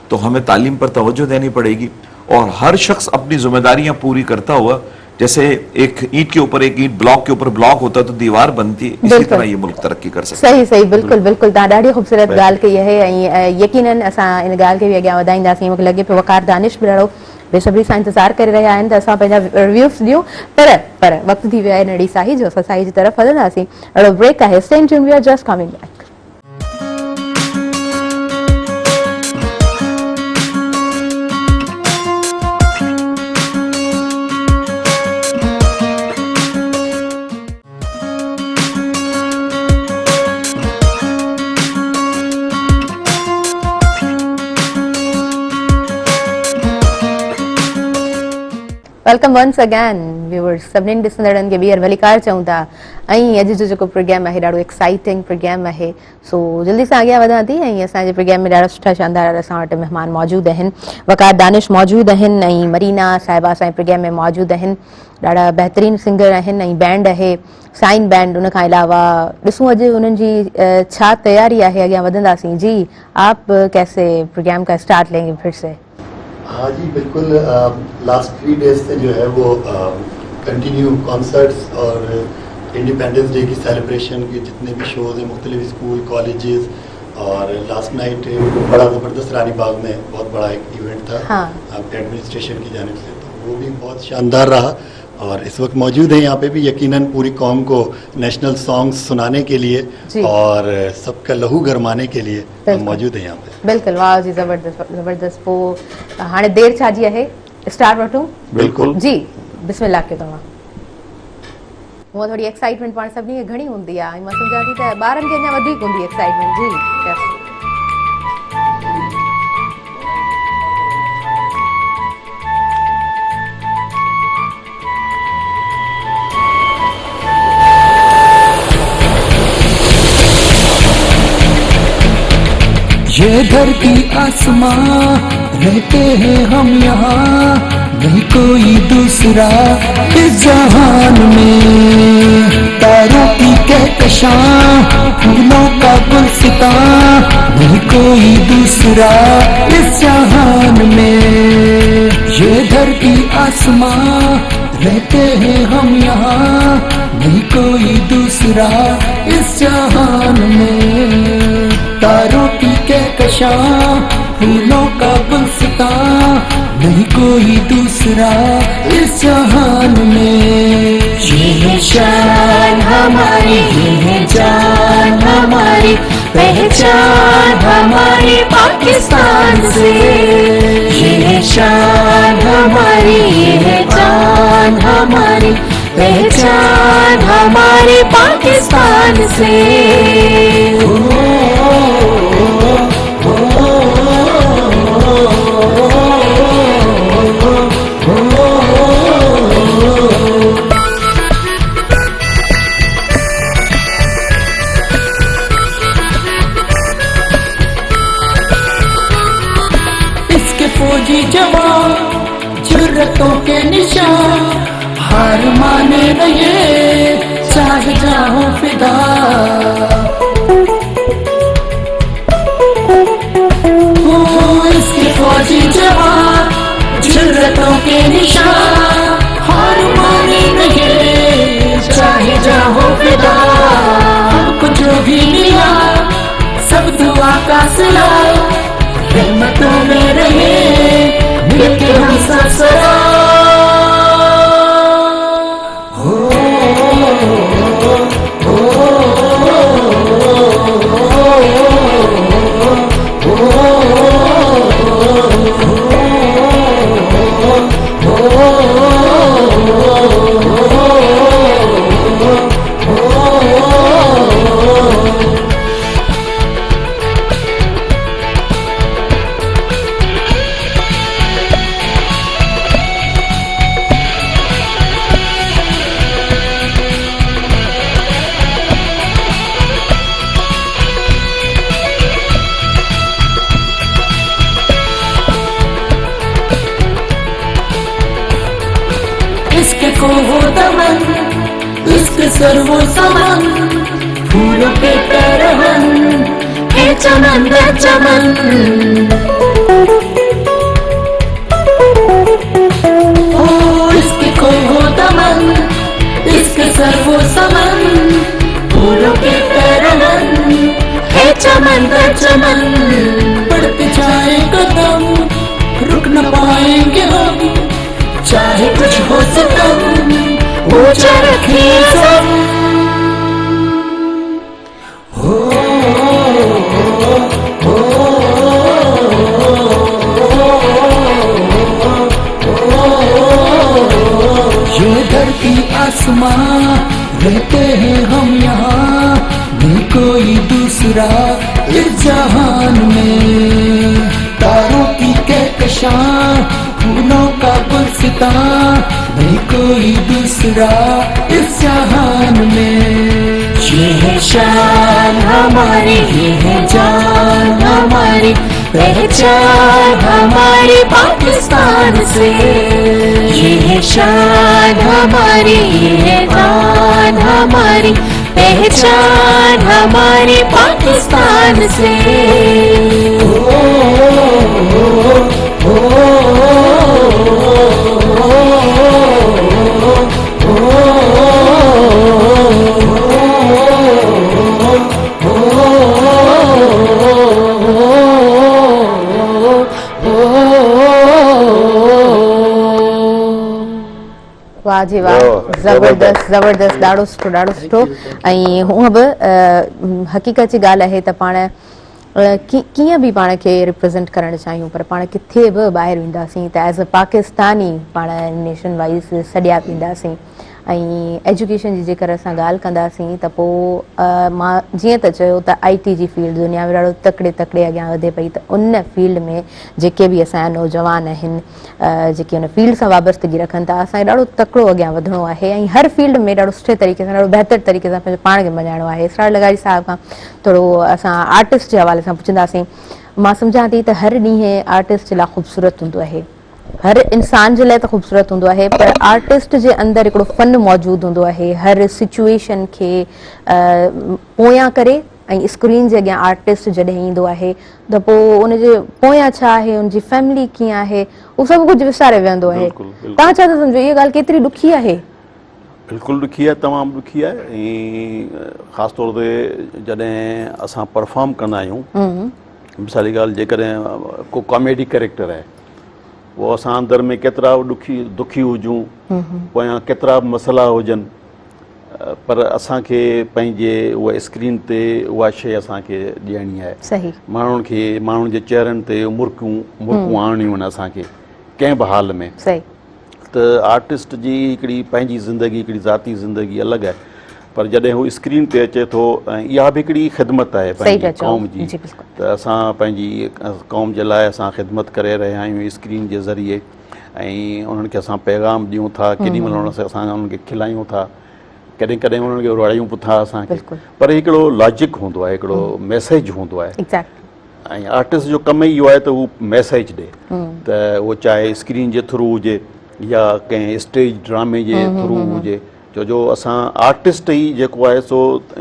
तो हमें तालीम पर तवज्जो देनी पड़ेगी और हर शख्स अपनी जिम्मेदारियां पूरी करता हुआ, जैसे एक ईंट के ऊपर एक ईंट, ब्लॉक के ऊपर ब्लॉक होता है तो दीवार बनती है, इसी तरह ये मुल्क तरक्की कर सकता है। सही बिल्कुल बिल्कुल तव्हां ॾाढी ख़ूबसूरत ॻाल्हि कई आहे ऐं यकीनन असां इन ॻाल्हि खे बि अॻियां वधाईंदासीं। मूंखे लॻे पियो वक़ार दानिश बि ॾाढो बेसब्री सां इंतज़ारु करे रहिया आहिनि त असां पंहिंजा रिव्यूज़ ॾियूं, पर वक़्तु थी वियो आहे नड़ी साही जो, असां साही जी तरफ़ हलंदासीं। ॾाढो ब्रेक आहे, stay tuned, we are just coming back. Welcome once again viewers, सभिनीनि ॾिसंदड़नि खे ॿीहर भलीकार चऊं था। ऐं अॼु जो जेको प्रोग्राम आहे ॾाढो एक्साइटिंग प्रोग्राम आहे, सो जल्दी सां अॻियां वधां थी। ऐं असांजे प्रोग्राम में ॾाढा सुठा शानदार असां वटि महिमान मौजूदु आहिनि। वक़ार दानिश मौजूदु आहिनि ऐं मरीना साहिबा असांजे प्रोग्राम में मौजूदु आहिनि। ॾाढा बहितरीनु सिंगर आहिनि ऐं बैंड आहे साइन बैंड। उन खां अलावा ॾिसूं अॼु उन्हनि जी छा तयारी आहे, अॻियां वधंदासीं। जी आप कैसे प्रोग्राम का स्टार्ट लेंगे फिर से? हाँ जी बिल्कुल, लास्ट 3 डेज से जो है वो कंटिन्यू कॉन्सर्ट्स और इंडिपेंडेंस डे की सेलिब्रेशन के जितने भी शोज़ हैं मुख्तलिफ स्कूल कॉलेजेस, और लास्ट नाइट बड़ा ज़बरदस्त रानी बाग में बहुत बड़ा एक इवेंट था एडमिनिस्ट्रेशन की जानिब से, तो वो भी बहुत शानदार रहा। और इस वक्त मौजूद है यहाँ पे भी यकीनन पूरी कौम को नेशनल सॉन्ग्स सुनाने के लिए और सबका लहू गरमाने के लिए हम मौजूद है यहाँ पे। बिल्कुल, वाह जी, ज़बरदस्त। पोइ हाणे देर छा जी आहे, स्टार्ट वठूं? बिल्कुल जी, बिस्मिल्लाह के तव्हां। वो थोड़ी एक्साइटमेंट पाण सभिनी खे घणी हूंदी आहे, मां सम्झां थी त ॿारनि खे अञा वधीक हूंदी एक्साइटमेंट। जी ये धरती आसमां रहते हैं हम यहाँ, नहीं कोई दूसरा इस जहान में। तारों की कहकशां, फूलों का गुलसितां, नहीं कोई दूसरा इस जहान में। ये धरती आसमां रहते हैं हम यहाँ, नहीं कोई दूसरा इस जहान में। तारों की कहकशां, फूलों का गुलसितां, नहीं कोई दूसरा इस जहान में। ये है शान हमारी, ये है जान हमारी, पहचान हमारी पाकिस्तान से। ये है शान हमारी, ये है जान हमारी, पहचान हमारी पाकिस्तान से। इसके फौजी जवान जुर्रतों के निशान, हार माने रहे चाहे जाओ फिदा। इसके फौजी जवान जुर्रतों के निशान, हार माने रहे चाहे जाओ फिदा। हमको जो भी मिला सब दुआ का सिला, रहमतों में रहे मिलके हम सब सलाम। इसके सर वो समन फूलों के तरहन है चमन दर चमन ओ इसके खोहो दमन इसके सर वो समन फूलों के तरहन है चमन दर चमन बढ़ते जाए कदम रुक न पाएंगे हम चाहे कुछ हो सितम ऊंचा रखे सम हो ये धरती आसमां रहते हैं हम यहाँ नहीं कोई दूसरा इस जहान में तारों की कहकशां फूलों का गुलसिता नहीं कोई दूसरा इस जहान में ये है शान हमारी ये है जान हमारी पहचान हमारी पाकिस्तान से ये है शान हमारी ये है जान हमारी पहचान हमारी पाकिस्तान से वाह जी वाह, ज़बरदस्त ज़बरदस्त, ॾाढो सुठो ऐं हूअं बि हक़ीक़त जी ॻाल्हि आहे त पाण कीअं बि पाण खे रिप्रेज़ेंट करणु चाहियूं पर पाण किथे बि ॿाहिरि वेंदासीं त एज़ अ पाकिस्तानी पाण नेशन वाइज़ सॾिया वेंदासीं ऐं एजुकेशन जी जेकर असां ॻाल्हि कंदासीं त पोइ मां जीअं त चयो त IT जी फील्ड दुनिया में ॾाढो तकिड़े अॻियां वधे पई त उन फील्ड में जेके बि असांजा नौजवान आहिनि जेके उन फील्ड सां वाबस्तगी रखनि था असांखे ॾाढो तकिड़ो अॻियां वधिणो आहे ऐं हर फील्ड में ॾाढो सुठे तरीक़े सां ॾाढो बहितर तरीक़े सां पंहिंजे पाण खे मञाइणो आहे। इसरार लगारी साहिब खां थोरो असां आर्टिस्ट जे हवाले सां पुछंदासीं। मां सम्झां थी त हर ॾींहुं आर्टिस्ट जे लाइ ख़ूबसूरत हूंदो आहे, हर इंसान जे लाइ त ख़ूबसूरत हूंदो आहे पर आर्टिस्ट जे अंदरि हिकिड़ो फ़न मौजूदु हूंदो आहे। हर सिचुएशन खे पोयां करे ऐं स्क्रीन जे अॻियां आर्टिस्ट जॾहिं ईंदो आहे त पोइ उनजे पोयां छा आहे, उनजी फैमिली कीअं आहे, उहो सभु कुझु विसारे वेहंदो आहे। तव्हां छा था सम्झो, इहा ॻाल्हि केतिरी ॾुखी आहे? बिल्कुलु ॾुखी आहे, तमामु ॾुखी आहे। ऐं ख़ासि तौर ते जॾहिं असां परफॉर्म कंदा आहियूं, मिसाल जी ॻाल्हि जेकॾहिं को कॉमेडी कैरेक्टर आहे वो असां अंदरि में केतिरा दुखी हुजूं, पोयां केतिरा मसइला हुजनि, पर असांखे पंहिंजे उहा स्क्रीन ते उहा शइ असांखे ॾियणी आहे। सही, माण्हुनि जे चेहरनि ते मुर्कूं आणणियूं आहिनि असांखे कंहिं बि हाल में। सही, त आर्टिस्ट जी हिकिड़ी पंहिंजी ज़िंदगी, हिकिड़ी ज़ाती ज़िंदगी अलॻि आहे, पर जॾहिं हू स्क्रीन ते अचे थो ऐं इहा बि हिकिड़ी ख़िदमत आहे पंहिंजी क़ौम जी, त असां पंहिंजी क़ौम जे लाइ असां ख़िदमत करे रहिया आहियूं स्क्रीन जे ज़रिए ऐं उन्हनि खे असां पैगाम ॾियूं था, केॾी महिल असां उन्हनि खे खिलायूं था, कॾहिं कॾहिं उन्हनि खे रुड़ायूं बि था असांखे, पर हिकिड़ो लॉजिक हूंदो आहे, हिकिड़ो मैसेज हूंदो आहे। ऐं आर्टिस्ट जो कम ई इहो आहे त हू मैसेज ॾे, त उहो चाहे स्क्रीन जे थ्रू हुजे या कंहिं स्टेज ड्रामे जे थ्रू हुजे, जो असां आर्टिस्ट ई जेको आहे सो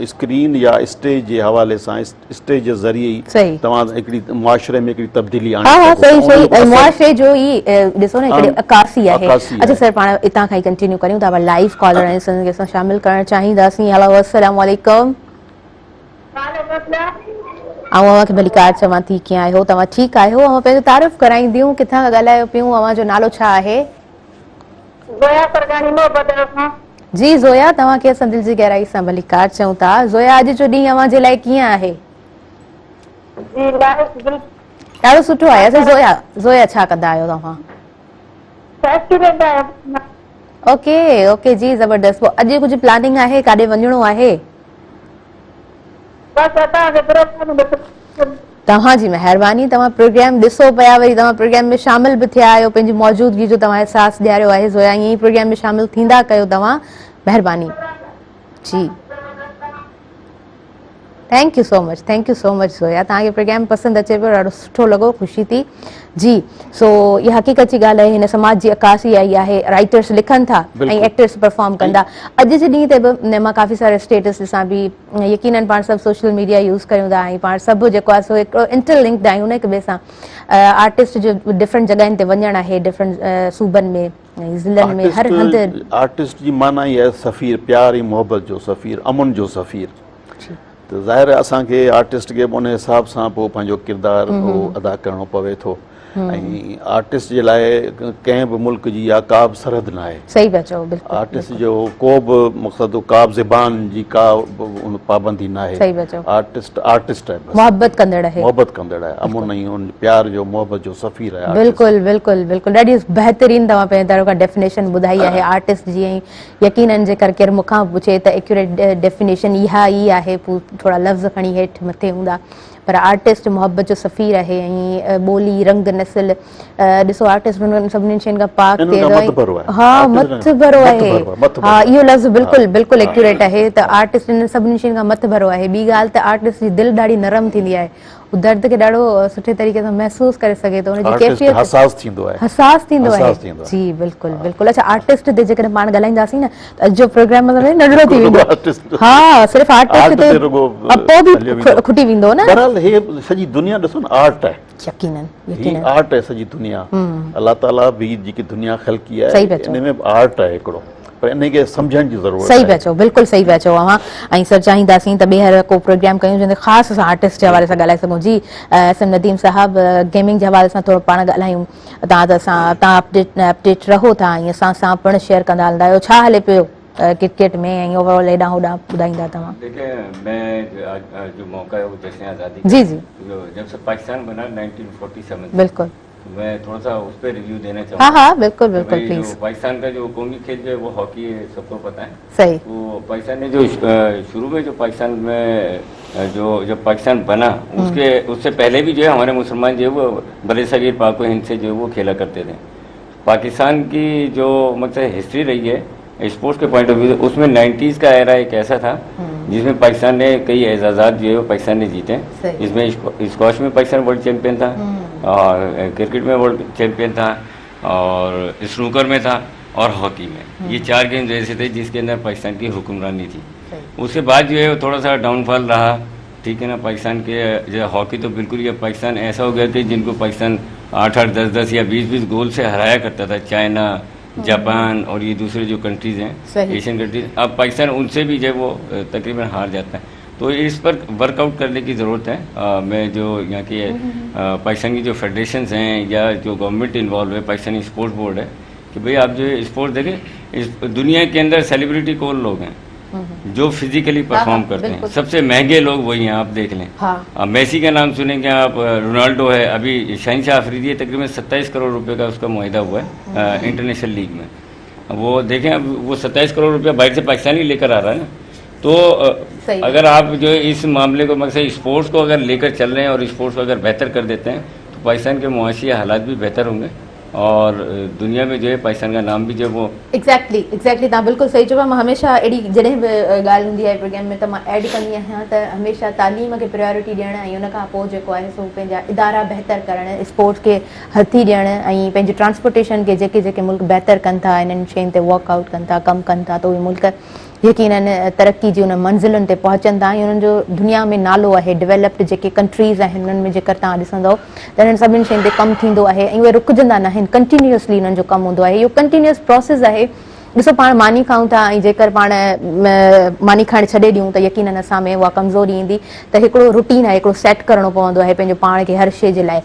स्क्रीन या स्टेज जे हवाले सां, स्टेज जे ज़रिए ई तव्हां हिकिड़ी मुआशरे में हिकिड़ी तब्दीली आणे सही मुआशरे जो ई ॾिसो न हिकिड़ी अकासी आहे। अच्छा सर, पाण हितां खां ई कंटिन्यू करियूं था, लाइव कॉलर आहिनि जिनखे असां शामिल करणु चाहींदासीं। हेलो, अस्सलाम वालेकुम। अवां खे मलिकार चवां थी, कीअं आहियो तव्हां? ठीकु आहियो? अवां पंहिंजो तारीफ़ कराईंदियूं, किथां ॻाल्हायो पियूं, अवां जो नालो छा आहे? जी ज़ोया, तव्हांखे असां दिलि जी गहराई सां मलिकार चऊं था। ज़ोया, अॼु जो ॾींहुं अवां जे लाइ कीअं आहे? ॾाढो सुठो आहे। अच्छा ज़ोया, छा कंदा आहियो तव्हां? ओके ओके जी, ज़बरदस्त। पोइ अॼु कुझु प्लानिंग आहे, काॾे वञिणो आहे? तव्हांजी महिरबानी, तव्हां प्रोग्राम ॾिसो पिया, वरी तव्हां प्रोग्राम में शामिल बि थिया आहियो, पंहिंजी मौजूदगी जो तव्हां एहसासु ॾियारियो आहे। ज़ोया, ईअं ई प्रोग्राम में शामिल थींदा कयो तव्हां, महिरबानी जी। Thank you so much Zoya, तव्हांखे प्रोग्राम पसंदि अचे पियो, ॾाढो सुठो लॻो, ख़ुशी थी जी। सो इहा हक़ीक़त जी ॻाल्हि आहे, हिन समाज जी अकासी आई आहे, राइटर्स लिखनि था ऐं बिल्कुलु। एक्टर्स परफॉर्म कंदा। अॼु जे ॾींहं ते बि मां काफ़ी सारा स्टेटस ॾिसां बि, यकीनन पाण सभु सोशल मीडिया यूज़ कयूं था ऐं पाण सभु जेको आहे सो हिकिड़ो इंटरलिंक्ड आहियूं न हिक ॿिए सां। आर्टिस्ट जो डिफरेंट जॻहियुनि ते वञणु आहे, डिफरेंट सूबनि में ऐं ज़िलनि में, हर हंधि। आर्टिस्ट जी माना ई आहे सफ़ीर, प्यार ऐं मोहबत जो सफ़ीर, अमन जो सफ़ीर। त ज़ाहिर आहे असांखे आर्टिस्ट खे उन हिसाब सां पोइ पंहिंजो किरदारु पोइ अदा करिणो पवे थो। ऐं आर्टिस्ट जे लाइ कंहिं बि मुल्क जी या का बि सरहद न आहे। सही पिया चओ, बिल्कुलु आर्टिस्ट जो को बि मक़सदु, का बि ज़बान जी का उन पाबंदी न आहे। सही पिया चओ, आर्टिस्ट आर्टिस्ट आहे, बसि मोहब्बत कंदड़ आहे। मोहबत कंदड़ आहे, अमन ऐं उन प्यार जो मोहबत जो सफ़ीर आहे। बिल्कुलु बिल्कुलु बिल्कुलु, ॾाढी बहितरीन तव्हां पंहिंजे तरफ़ खां डेफिनेशन ॿुधाई आहे आर्टिस्ट जी। ऐं यकीनन जेकर केरु मूंखां पुछे त एक्यूरेट डेफिनेशन इहा ई आहे, थोरा लफ़्ज़ खणी हेठि मथे हूंदा, पर आर्टिस्ट मोहब्बत जो सफ़ीर आहे। ऐं ॿोली, रंग, नस्ल, ॾिसो आर्टिस्ट सभिनी शयुनि खां पाक थिए थो। हा, मत भरो आहे। हा, इहो लफ़्ज़ बिल्कुलु बिल्कुलु एक्यूरेट आहे त आर्टिस्ट हिन सभिनी शयुनि खां मत भरो आहे। ॿी ॻाल्हि त आर्टिस्ट जी दिलि ॾाढी नरम थींदी आहे, दर्द खे ॾाढो सुठे तरीक़े सां महसूस करे सघे थो, हुनजी कैफ़ियत हसास थींदो आहे। हसास थींदो आहे जी, बिल्कुलु बिल्कुलु। अच्छा, आर्टिस्ट ते जेकॾहिं पाण ॻाल्हाईंदासीं न त अॼु जो प्रोग्राम नंढड़ो थी वेंदो। हा, सिर्फ़ु आर्टिस्ट ते पोइ बि खुटी वेंदो न। बहरहाल हे सॼी दुनिया ॾिसो न, आर्ट आहे। यकीनन ही यकीनन आर्ट है सॼी दुनिया। अल्लाह ताला भी जेकी दुनिया ख़लक़ी आहे, सही पिया चओ। इन में आर्ट आहे हिकिड़ो, पर इन खे सम्झण जी ज़रूरत सही आहे। पिया चओ, बिल्कुलु सही पिया चओ अव्हां। ऐं सर चाहींदासीं त ॿीहर को प्रोग्राम कयूं जंहिंते ख़ासि असां आर्टिस्ट जे हवाले सां ॻाल्हाए सघूं। जी एसएम नदीम साहब, गेमिंग जे हवाले सां थोरो पाण ॻाल्हायूं। तव्हां अपडेट रहो था ऐं असां सां पिणु शेयर कंदा हलंदा आहियो, छा हले पियो क्रिकेट में ऐं ओवरऑल हेॾां होॾां ॿुधाईंदा तव्हां। देखिए, मैं जो मौका है वो जश्न आज़ादी जी जी, जब से पाकिस्तान बना 1947, बिल्कुल, मैं थोड़ा सा उस पर रिव्यू देना हाँ चाहूँगा। हाँ बिल्कुल बिल्कुल जो प्लीज। पाकिस्तान का जो कौमी खेल जो है वो हॉकी है, सबको पता है। सही, वो पाकिस्तान ने जो शुरू में जो पाकिस्तान में जब पाकिस्तान बना, उससे पहले भी जो है हमारे मुसलमान जो है वो बड़े सगीर पाक व हिंद से जो है वो खेला करते थे। पाकिस्तान की जो मतलब हिस्ट्री रही है स्पोर्ट्स के पॉइंट ऑफ व्यू, उसमें 90s का एरा एक ऐसा था जिसमें पाकिस्तान ने कई एजाज़ात जो है वो पाकिस्तान ने जीते। इसमें स्क्वाश में पाकिस्तान वर्ल्ड चैंपियन था, और क्रिकेट में वर्ल्ड चैंपियन था, और स्नूकर में था, और हॉकी में। ये 4 गेम्स ऐसे थे जिसके अंदर पाकिस्तान की हुक्मरानी थी। उसके बाद जो है वो थोड़ा सा डाउनफॉल रहा, ठीक है ना। पाकिस्तान के जो हॉकी तो बिल्कुल ये पाकिस्तान ऐसा हो गया कि जिनको पाकिस्तान 8-8, 10-10 या 20-20 गोल से हराया करता था, चाइना, जापान और ये दूसरे जो कंट्रीज़ हैं एशियन कंट्रीज, अब पाकिस्तान उनसे भी जो है वो तकरीबन हार जाता है। तो इस पर वर्कआउट करने की ज़रूरत है। मैं जो यहाँ की पाकिस्तान की जो फेडरेशंस हैं या जो गवर्नमेंट इन्वॉल्व है, पाकिस्तानी स्पोर्ट्स बोर्ड है, कि भाई आप जो स्पोर्ट्स देखें, इस दुनिया के अंदर सेलिब्रिटी कौन लोग हैं जो फिजिकली परफॉर्म करते हैं, सबसे महंगे लोग वही हैं। आप देख लें, मेसी का नाम सुनेंगे आप, रोनाल्डो है, अभी शहनशाह अफरीदी है, तकरीबन 27 करोड़ रुपए का उसका मुआहिदा हुआ है इंटरनेशनल लीग में। वो देखें, अब वो 27 करोड़ रुपया बाहर से पाकिस्तान ही लेकर आ रहा है ना। तो अगर आप जो इस मामले को मतलब स्पोर्ट्स को अगर लेकर चल रहे हैं और स्पोर्ट्स को अगर बेहतर कर देते हैं, तो पाकिस्तान के मुआशी हालात भी बेहतर होंगे, और दुनिया में जो है पाकिस्तान का नाम भी जो वो एग्जैक्टली तव्हां बिल्कुलु सही चयो। मां हमेशा अहिड़ी जॾहिं बि ॻाल्हि हूंदी आहे प्रोग्राम में त मां ऐड कंदी आहियां त हमेशा तालीम खे प्रायोरिटी ॾियणु ऐं उन खां पोइ जेको आहे सो पंहिंजा इदारा बहितर करणु, स्पोर्ट्स खे हथी ॾियणु ऐं पंहिंजे ट्रांसपोर्टेशन खे जेके मुल्क बहितर कनि था, इन्हनि शयुनि ते वर्कआउट कनि था, कमु कनि था, त उहे मुल्क यकीनन तरक़ी जी उन मंज़िलुनि ते पहुचनि था। ऐं उन्हनि जो दुनिया में नालो आहे। डेवलप्ड जेके कंट्रीज़ आहिनि उन्हनि में जेकर तव्हां ॾिसंदव त इन्हनि सभिनी शयुनि ते कमु थींदो आहे ऐं उहे रुकजंदा न आहिनि, कंटिन्यूअसली उन्हनि जो कमु हूंदो आहे। इहो कंटिन्यूअस प्रोसेस आहे। ॾिसो, पाण मानी खाऊं था ऐं जेकर पाण मानी खाइणु छॾे ॾियूं त यकीनन असां में उहा कमज़ोरी ईंदी। त हिकिड़ो रूटीन आहे, हिकिड़ो सेट करिणो पवंदो आहे पंहिंजो पाण खे हर शइ जे लाइ।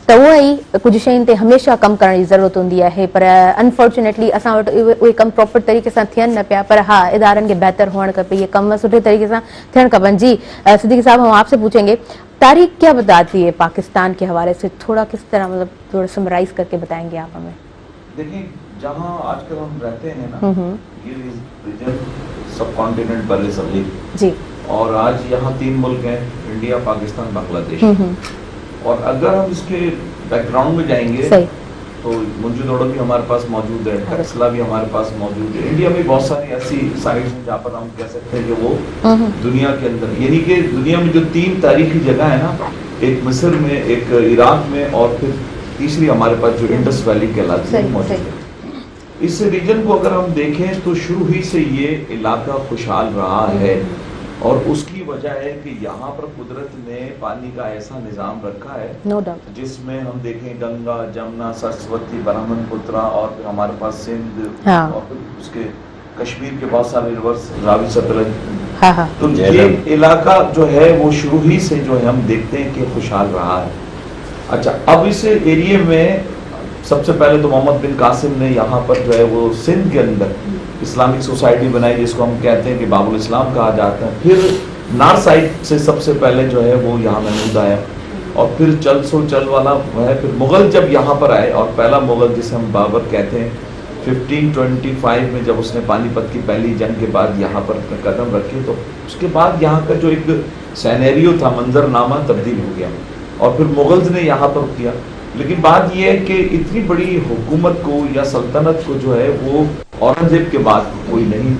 त उहा ई कुझु शयुनि ते हमेशह कमु करण जी ज़रूरत हूंदी आहे, पर अनफॉर्चुनेटली असां वटि उहे कमु प्रॉपर तरीक़े सां थियनि न पिया। पर हा, इदारनि खे बहितर हुअणु खपे, इहे कम सुठे तरीक़े सां थियणु खपनि। जी सिद्दीकी साहब, हम आपसे पूछेंगे, तारीख क्या बताती है पाकिस्तान के हवाले से? थोड़ा किस तरह मतलब थोड़ा समराइज करके बताएंगे आप हमें। देखिए, जहाँ आजकल हम रहते हैं ना, ये रीजन सब कॉन्टिनेंट बर्रे सगीर जी, और आज यहाँ 3 मुल्क हैं, इंडिया, पाकिस्तान, बांग्लादेश। और अगर हम इसके बैकग्राउंड में जाएंगे तो मुंजू दौड़ो भी हमारे पास मौजूद है, टक्सला भी हमारे पास मौजूद है। इंडिया में बहुत सारी ऐसी साइट्स हैं जहाँ पर हम कह सकते हैं कि वो दुनिया के अंदर, यानी कि दुनिया में जो 3 तारीखी जगह है ना, एक मिस्र में, एक इराक में, और फिर तीसरी हमारे पास जो इंडस वैली कहलाती है मौजूद है। इस रीजन को अगर हम देखें तो शुरू ही से ये इलाका खुशहाल रहा है, और उसकी वजह है कि यहाँ पर कुदरत ने पानी का ऐसा निजाम रखा है, नो डाउट, जिसमें हम देखें गंगा, जमुना, सरस्वती, ब्रह्मपुत्रा, और फिर हमारे पास सिंध, हाँ। और फिर उसके कश्मीर के बहुत सारे रिवर्स, रावी, सतलज। हाँ हाँ, तो ये इलाका जो है वो शुरू ही से जो है हम देखते हैं कि खुशहाल रहा है। अच्छा, अब इस एरिया में सबसे पहले तो मोहम्मद बिन कासिम ने यहाँ पर जो है वो सिंध के अंदर इस्लामिक सोसाइटी बनाई, जिसको हम कहते हैं कि बाबुल इस्लाम कहा जाता है। फिर नॉर्थ साइड से सबसे पहले जो है वो यहाँ महमूद आया, और फिर चल वाला है। फिर मुगल जब यहाँ पर आए, और पहला मुगल जिसे हम बाबर कहते हैं 1525 में जब उसने पानीपत की पहली जंग के बाद यहाँ पर अपने कदम रखे, तो उसके बाद यहाँ का जो एक सैनेरियो था, मंजरनामा तब्दील हो गया, और फिर मुगल्स ने यहाँ पर किया। लेकिन बात यह है कि इतनी बड़ी हुकूमत को या सल्तनत को जो है वो औरंगजेब के बाद कोई नहीं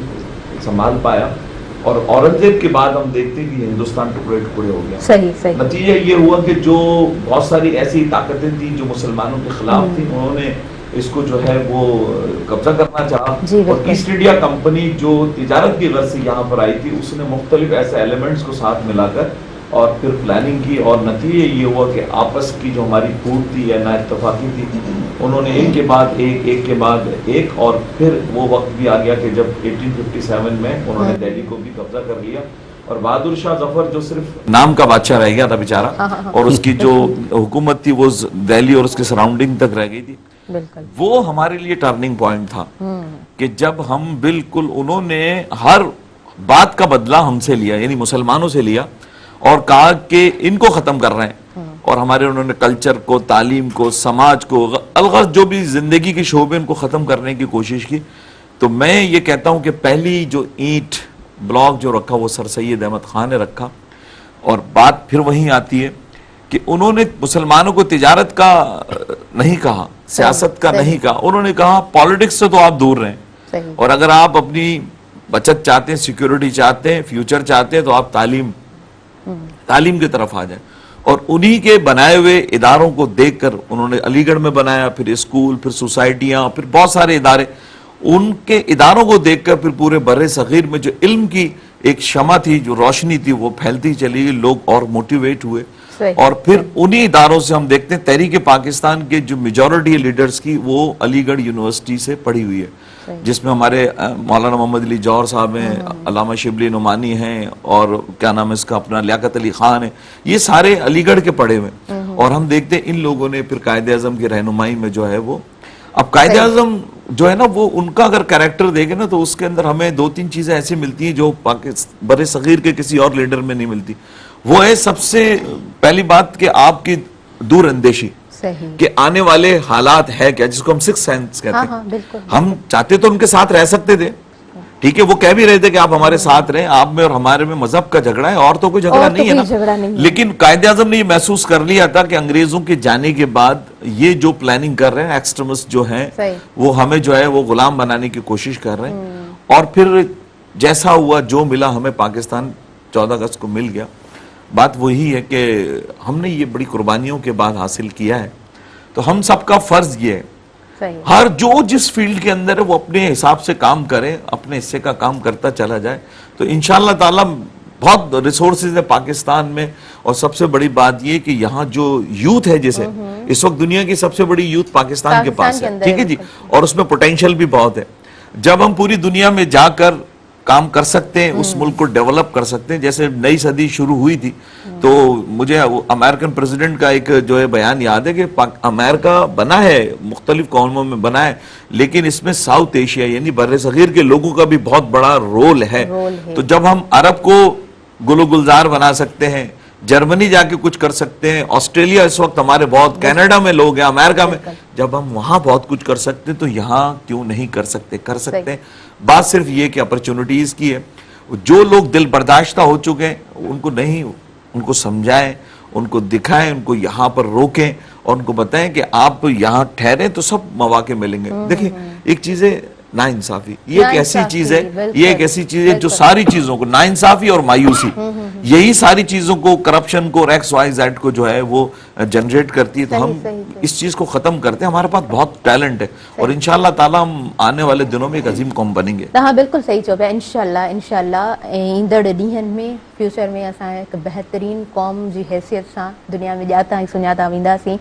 संभाल पाया, और औरंगजेब के बाद हम देखते हैं कि हिंदुस्तान टुकड़े टुकड़े हो गया। सही सही, नतीजा ये हुआ कि जो बहुत सारी ऐसी ताकतें थी जो मुसलमानों के खिलाफ थी, उन्होंने इसको जो है वो कब्जा करना चाहा, और ईस्ट इंडिया कंपनी जो तिजारत की गर्ज से यहाँ पर आई थी, उसने मुख्तलिफ ऐसे एलिमेंट्स को साथ मिलाकर और फिर प्लानिंग की, और नतीजे ये हुआ कि आपस की जो हमारी फूट थी या ना इत्तफाकी थी, उन्होंने एक के बाद एक, और फिर वो वक्त भी आ गया कि जब 1857 में उन्होंने दिल्ली को भी कब्जा कर लिया, और बहादुर शाह जफर जो सिर्फ नाम का बादशाह रह गया था बेचारा, और उसकी जो हुकूमत थी वो दिल्ली और उसके सराउंडिंग तक रह गई थी। बिल्कुल, वो हमारे लिए टर्निंग पॉइंट था कि जब हम बिल्कुल, उन्होंने हर बात का बदला हमसे लिया, यानी मुसलमानों से लिया, और कहा कि इनको खत्म कर रहे हैं, और हमारे उन्होंने कल्चर को, तालीम को, समाज को, अलगज जो भी जिंदगी के शोबे उनको खत्म करने की कोशिश की। तो मैं ये कहता हूं कि पहली जो ईंट ब्लॉक जो रखा वो सर सैयद अहमद खान ने रखा, और बात फिर वहीं आती है कि उन्होंने मुसलमानों को तिजारत का नहीं कहा, सियासत का नहीं कहा, उन्होंने कहा पॉलिटिक्स से तो आप दूर रहें, और अगर आप अपनी बचत चाहते हैं, सिक्योरिटी चाहते हैं, फ्यूचर चाहते हैं, तो आप तालीम की तरफ आ जाए। और उन्हीं के बनाए हुए इदारों को देखकर उन्होंने अलीगढ़ में बनाया, फिर स्कूल, फिर सोसाइटियां, फिर बहुत सारे इदारे, उनके इदारों को देखकर फिर पूरे बर्रे सगीर में जो इल्म की एक शमा थी, जो रोशनी थी, वो फैलती चली गई, लोग और मोटिवेट हुए। और फिर उन्हीं इदारों से हम देखते हैं तहरीक पाकिस्तान के जो मेजॉरिटी लीडर्स की वो अलीगढ़ यूनिवर्सिटी से पढ़ी हुई है, जिसमें हमारे मौलाना मोहम्मद अली जौहर साहब हैं, अल्लामा शिबली नुमानी हैं, और क्या नाम है इसका अपना लियाकत अली खान है, ये सारे अलीगढ़ के पढ़े हुए। और हम देखते हैं इन लोगों ने फिर कायदे आजम की रहनुमाई में जो है वो, अब कायदे आजम जो है ना वो, उनका अगर कैरेक्टर देखे ना तो उसके अंदर हमें 2-3 चीजें ऐसी मिलती हैं जो बड़े सगीर के किसी और लीडर में नहीं मिलती। वो है सबसे पहली बात कि आपकी दूरअंदेशी कि आने वाले हालात है क्या, जिसको हम सिक्स सेंस कहते हैं। हम चाहते तो उनके साथ रह सकते थे, ठीक है, वो कह भी रहे थे कि आप हमारे साथ रहें, आप में और हमारे में मजहब का झगड़ा है, और तो कोई झगड़ा नहीं है ना। लेकिन कायदे आजम ने ये महसूस कर लिया था कि अंग्रेजों के जाने के बाद ये जो प्लानिंग कर रहे हैं एक्सट्रीमिस्ट जो हैं, वो हमें जो है वो गुलाम बनाने की कोशिश कर रहे हैं। और फिर जैसा हुआ, जो मिला हमें पाकिस्तान 14 अगस्त को मिल गया। बात वही है कि हमने ये बड़ी कुर्बानियों के बाद हासिल किया है, तो हम सबका फर्ज ये है हर जो जिस फील्ड के अंदर है वो अपने हिसाब से काम करे, अपने हिस्से का काम करता चला जाए, तो इंशाअल्लाह ताला बहुत रिसोर्सेज है पाकिस्तान में। और सबसे बड़ी बात ये कि यहाँ जो यूथ है, जैसे इस वक्त दुनिया की सबसे बड़ी यूथ पाकिस्तान के पास है, ठीक है जी, और उसमें पोटेंशियल भी बहुत है। जब हम पूरी दुनिया में जाकर काम कर सकते हैं, उस मुल्क को डेवलप कर सकते हैं। जैसे नई सदी शुरू हुई थी तो मुझे अमेरिकन प्रेसिडेंट का एक जो है बयान याद है कि अमेरिका बना है, मुख्तलिफ कौमों में बना है, लेकिन इसमें साउथ एशिया यानी बर्रे सगीर के लोगों का भी बहुत बड़ा रोल है। तो जब हम अरब को गुलो गुलजार बना सकते हैं, जर्मनी जाके कुछ कर सकते हैं, ऑस्ट्रेलिया इस वक्त हमारे बहुत, कनाडा में लोग हैं, अमेरिका में, जब हम वहां बहुत कुछ कर सकते हैं तो यहाँ क्यों नहीं कर सकते, कर सकते हैं। बात सिर्फ ये कि अपॉर्चुनिटीज की है। जो लोग दिल बर्दाश्ता हो चुके हैं उनको नहीं, उनको समझाएं, उनको दिखाएं, उनको यहाँ पर रोकें, और उनको बताएं कि आप यहाँ ठहरे तो सब मौके मिलेंगे। देखिए एक चीज है नाइंसाफी, ये एक ऐसी चीज है, ये एक ऐसी चीज है जो सारी चीजों को, नाइंसाफी और मायूसी, यही सारी चीजों को, करप्शन को, एक्स वाई जेड को जो है वो जनरेट करती है। तो हम इस चीज को खत्म करते हैं। हमारे पास बहुत टैलेंट है और इंशाल्लाह ताला हम आने वाले दिनों में एक अजीम कौम बनेंगे। हाँ बिल्कुल सही चो पिया। इंशाल्लाह ईंदड़ ॾींहंनि में फ्यूचर में असां हिकु बहितरीन क़ौम जी हैसियत सां दुनिया में ॼाता ऐं सुञाता वेंदासीं।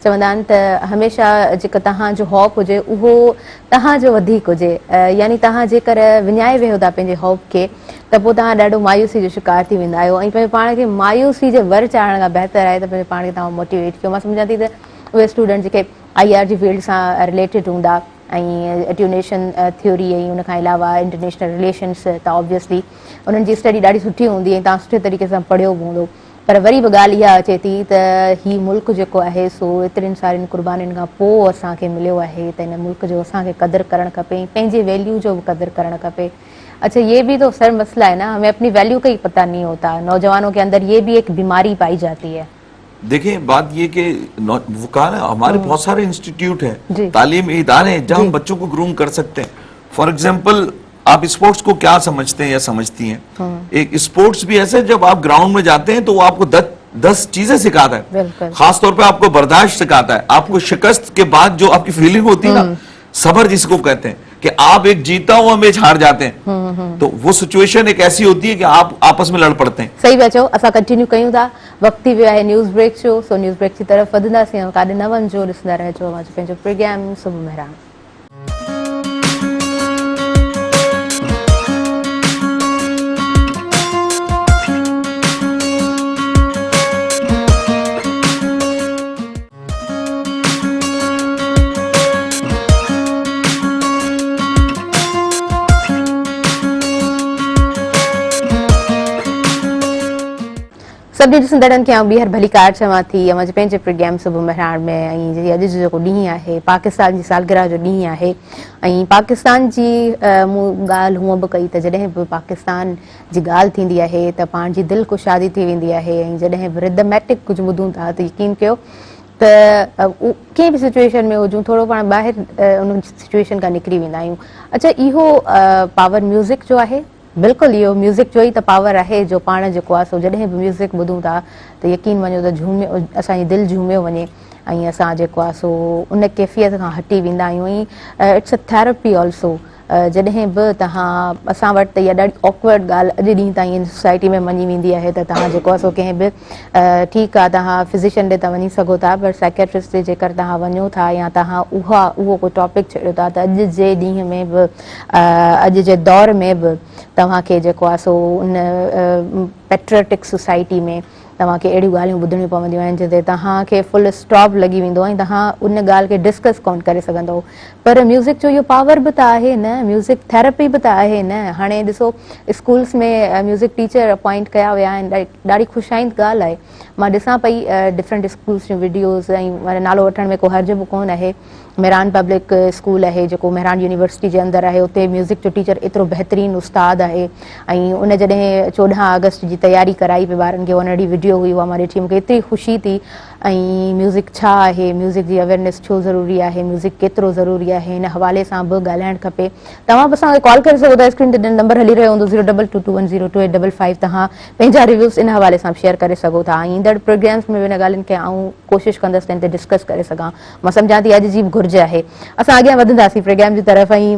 चवंदा आहिनि त हमेशह जेको तव्हांजो हौप हुजे उहो तव्हांजो वधीक हुजे, यानी तव्हां जेकर विञाए वियो था पंहिंजे हौप खे त पोइ तव्हां ॾाढो मायूसी जो शिकार थी वेंदा आहियो ऐं पंहिंजे पाण खे मायूसी जे वर चाढ़ण खां बहितर आहे त पंहिंजे पाण खे तव्हां मोटिवेट कयो। मां सम्झां थी त उहे स्टूडेंट जेके IR जी फील्ड सां रिलेटेड हूंदा ऐं एट्यूनेशन थ्योरी ऐं उन खां अलावा इंटरनेशनल रिलेशन्स, त ऑब्वियसली उन्हनि जी स्टडी ॾाढी सुठी हूंदी ऐं तव्हां सुठे तरीक़े सां पढ़ियो बि हूंदो। पर वरी बि ॻाल्हि इहा अचे थी त हीउ मुल्क जेको आहे सो एतिरनि सारियुनि क़ुर्बानीनि खां पोइ असांखे मिलियो आहे त हिन मुल्क जो असांखे क़दुरु करणु खपे, पंहिंजे वैल्यू जो बि क़दुरु करणु खपे। अच्छा ये भी तो सर मसला है ना, हमें अपनी वैल्यू का ही पता नहीं होता, नौजवानों के अंदर ये भी एक बीमारी पाई जाती है। देखिए बात ये कि वो कहा ना, हमारे बहुत सारे इंस्टीट्यूट हैं, तालीमी इदारे हैं जहाँ हम बच्चों को ग्रूम कर सकते हैं। फॉर एग्जाम्पल आप स्पोर्ट्स को क्या समझते हैं या समझती हैं? एक स्पोर्ट्स भी ऐसे जब आप ग्राउंड में जाते हैं तो वो आपको 10 चीजें सिखाता है। खास तौर पे आपको बर्दाश्त सिखाता है, आपको शिकस्त के बाद जो आपकी फीलिंग होती है ना, सबर जिसको कहते हैं, कि आप एक जीता हुआ मैच हार जाते हैं, तो वो सिचुएशन एक ऐसी होती है कि आप आपस में लड़ पड़ते हैं। सही पिया चओ। असां कंटिन्यू कयूं था, वक्त थी वियो आहे न्यूज़ ब्रेक जो, सो न्यूज़ ब्रेक की तरफ़ वधंदासीं ऐं काॾे न वञिजो, ॾिसंदा रहिजो अवां जो पंहिंजो प्रोग्राम सुबुह मेहरान। सभिनी ॾिसंदड़नि खे आउं ॿीहर भली कार चवां थी अवां जे पंहिंजे प्रोग्राम सुबुह मेहरान में। ऐं अॼु जो जेको ॾींहुं आहे पाकिस्तान जी सालगिरह जो ॾींहुं आहे ऐं पाकिस्तान जी मूं ॻाल्हि हूअं बि कई त जॾहिं बि पाकिस्तान जी ॻाल्हि थींदी आहे त पाण जी दिलि कुशादी थी वेंदी आहे ऐं जॾहिं बि रिदमैटिक कुझु ॿुधूं था त यकीन कयो त कंहिं बि सिचुएशन में हुजूं थोरो पाण ॿाहिरि उन सिचुएशन खां निकिरी वेंदा आहियूं। अच्छा इहो पावर म्यूज़िक जो आहे, बिल्कुलु इहो म्यूज़िक जो ई त पावर आहे जो पाण जेको आहे सो जॾहिं बि म्यूज़िक ॿुधूं था त यकीन वञो त झूमियो, असांजी दिलि झूमियो वञे ऐं असां जेको आहे सो उन कैफ़ियत खां हटी वेंदा आहियूं। ऐं इट्स अ थेरेपी ऑल्सो। जॾहिं बि तव्हां असां वटि त इहा ॾाढी ऑकवर्ड ॻाल्हि अॼु ॾींहं ताईं इन सोसाइटी में मञी वेंदी आहे त तव्हां जेको आहे सो कंहिं बि ठीकु आहे तव्हां फिज़िशियन ॾे त वञी सघो था, पर साइकेट्रिस्ट ॾे जेकर तव्हां वञो था या तव्हां उहो को टॉपिक छॾियो था त अॼु जे ॾींहं में बि अॼु जे दौर में बि तव्हांखे जेको आहे सो उन पैट्रियोटिक सोसाइटी में तव्हांखे अहिड़ियूं ॻाल्हियूं ॿुधणियूं पवंदियूं आहिनि जिते तव्हांखे फुल स्टॉप लॻी वेंदो ऐं तव्हां उन ॻाल्हि खे डिस्कस कोन करे सघंदव। पर म्यूज़िक जो इहो पावर बि त आहे न, म्यूज़िक थेरेपी बि त आहे न। हाणे ॾिसो स्कूल्स में म्यूज़िक टीचर अपॉइंट कया विया आहिनि, ॾाढी ख़ुशाइंद ॻाल्हि आहे। मां ॾिसां पई डिफरेंट स्कूल्स जूं वीडियोज़ ऐं नालो वठण में को हर्ज बि कोन आहे। मेहरान पब्लिक स्कूल आहे जेको मेहरान यूनिवर्सिटी जे अंदरि आहे, उते म्यूज़िक जो टीचर एतिरो बहितरीनु उस्ताद आहे ऐं उन जॾहिं 14 अगस्त जी तयारी कराई पई ॿारनि खे, उहा नंढी वीडियो हुई उहा मां ॾिठी, मूंखे एतिरी ख़ुशी थी। ऐं म्यूज़िक छा आहे, म्यूज़िक जी अवेयरनेस छो ज़रूरी आहे, म्यूज़िक केतिरो ज़रूरी आहे, हिन हवाले सां बि ॻाल्हाइणु खपे। तव्हां बि असांखे कॉल करे सघो था, स्क्रीन ते नंबर हली रहियो हूंदो 02221022855। तव्हां पंहिंजा रिव्यूज़ इन हवाले सां शेयर करे सघो था। ईंदड़ प्रोग्राम्स में बि इन ॻाल्हियुनि खे आऊं कोशिशि कंदसि त इन ते डिस्कस करे सघां। मां सम्झां थी अॼु जी बि घुर्ज आहे। असां अॻियां वधंदासीं प्रोग्राम जी तरफ़ ऐं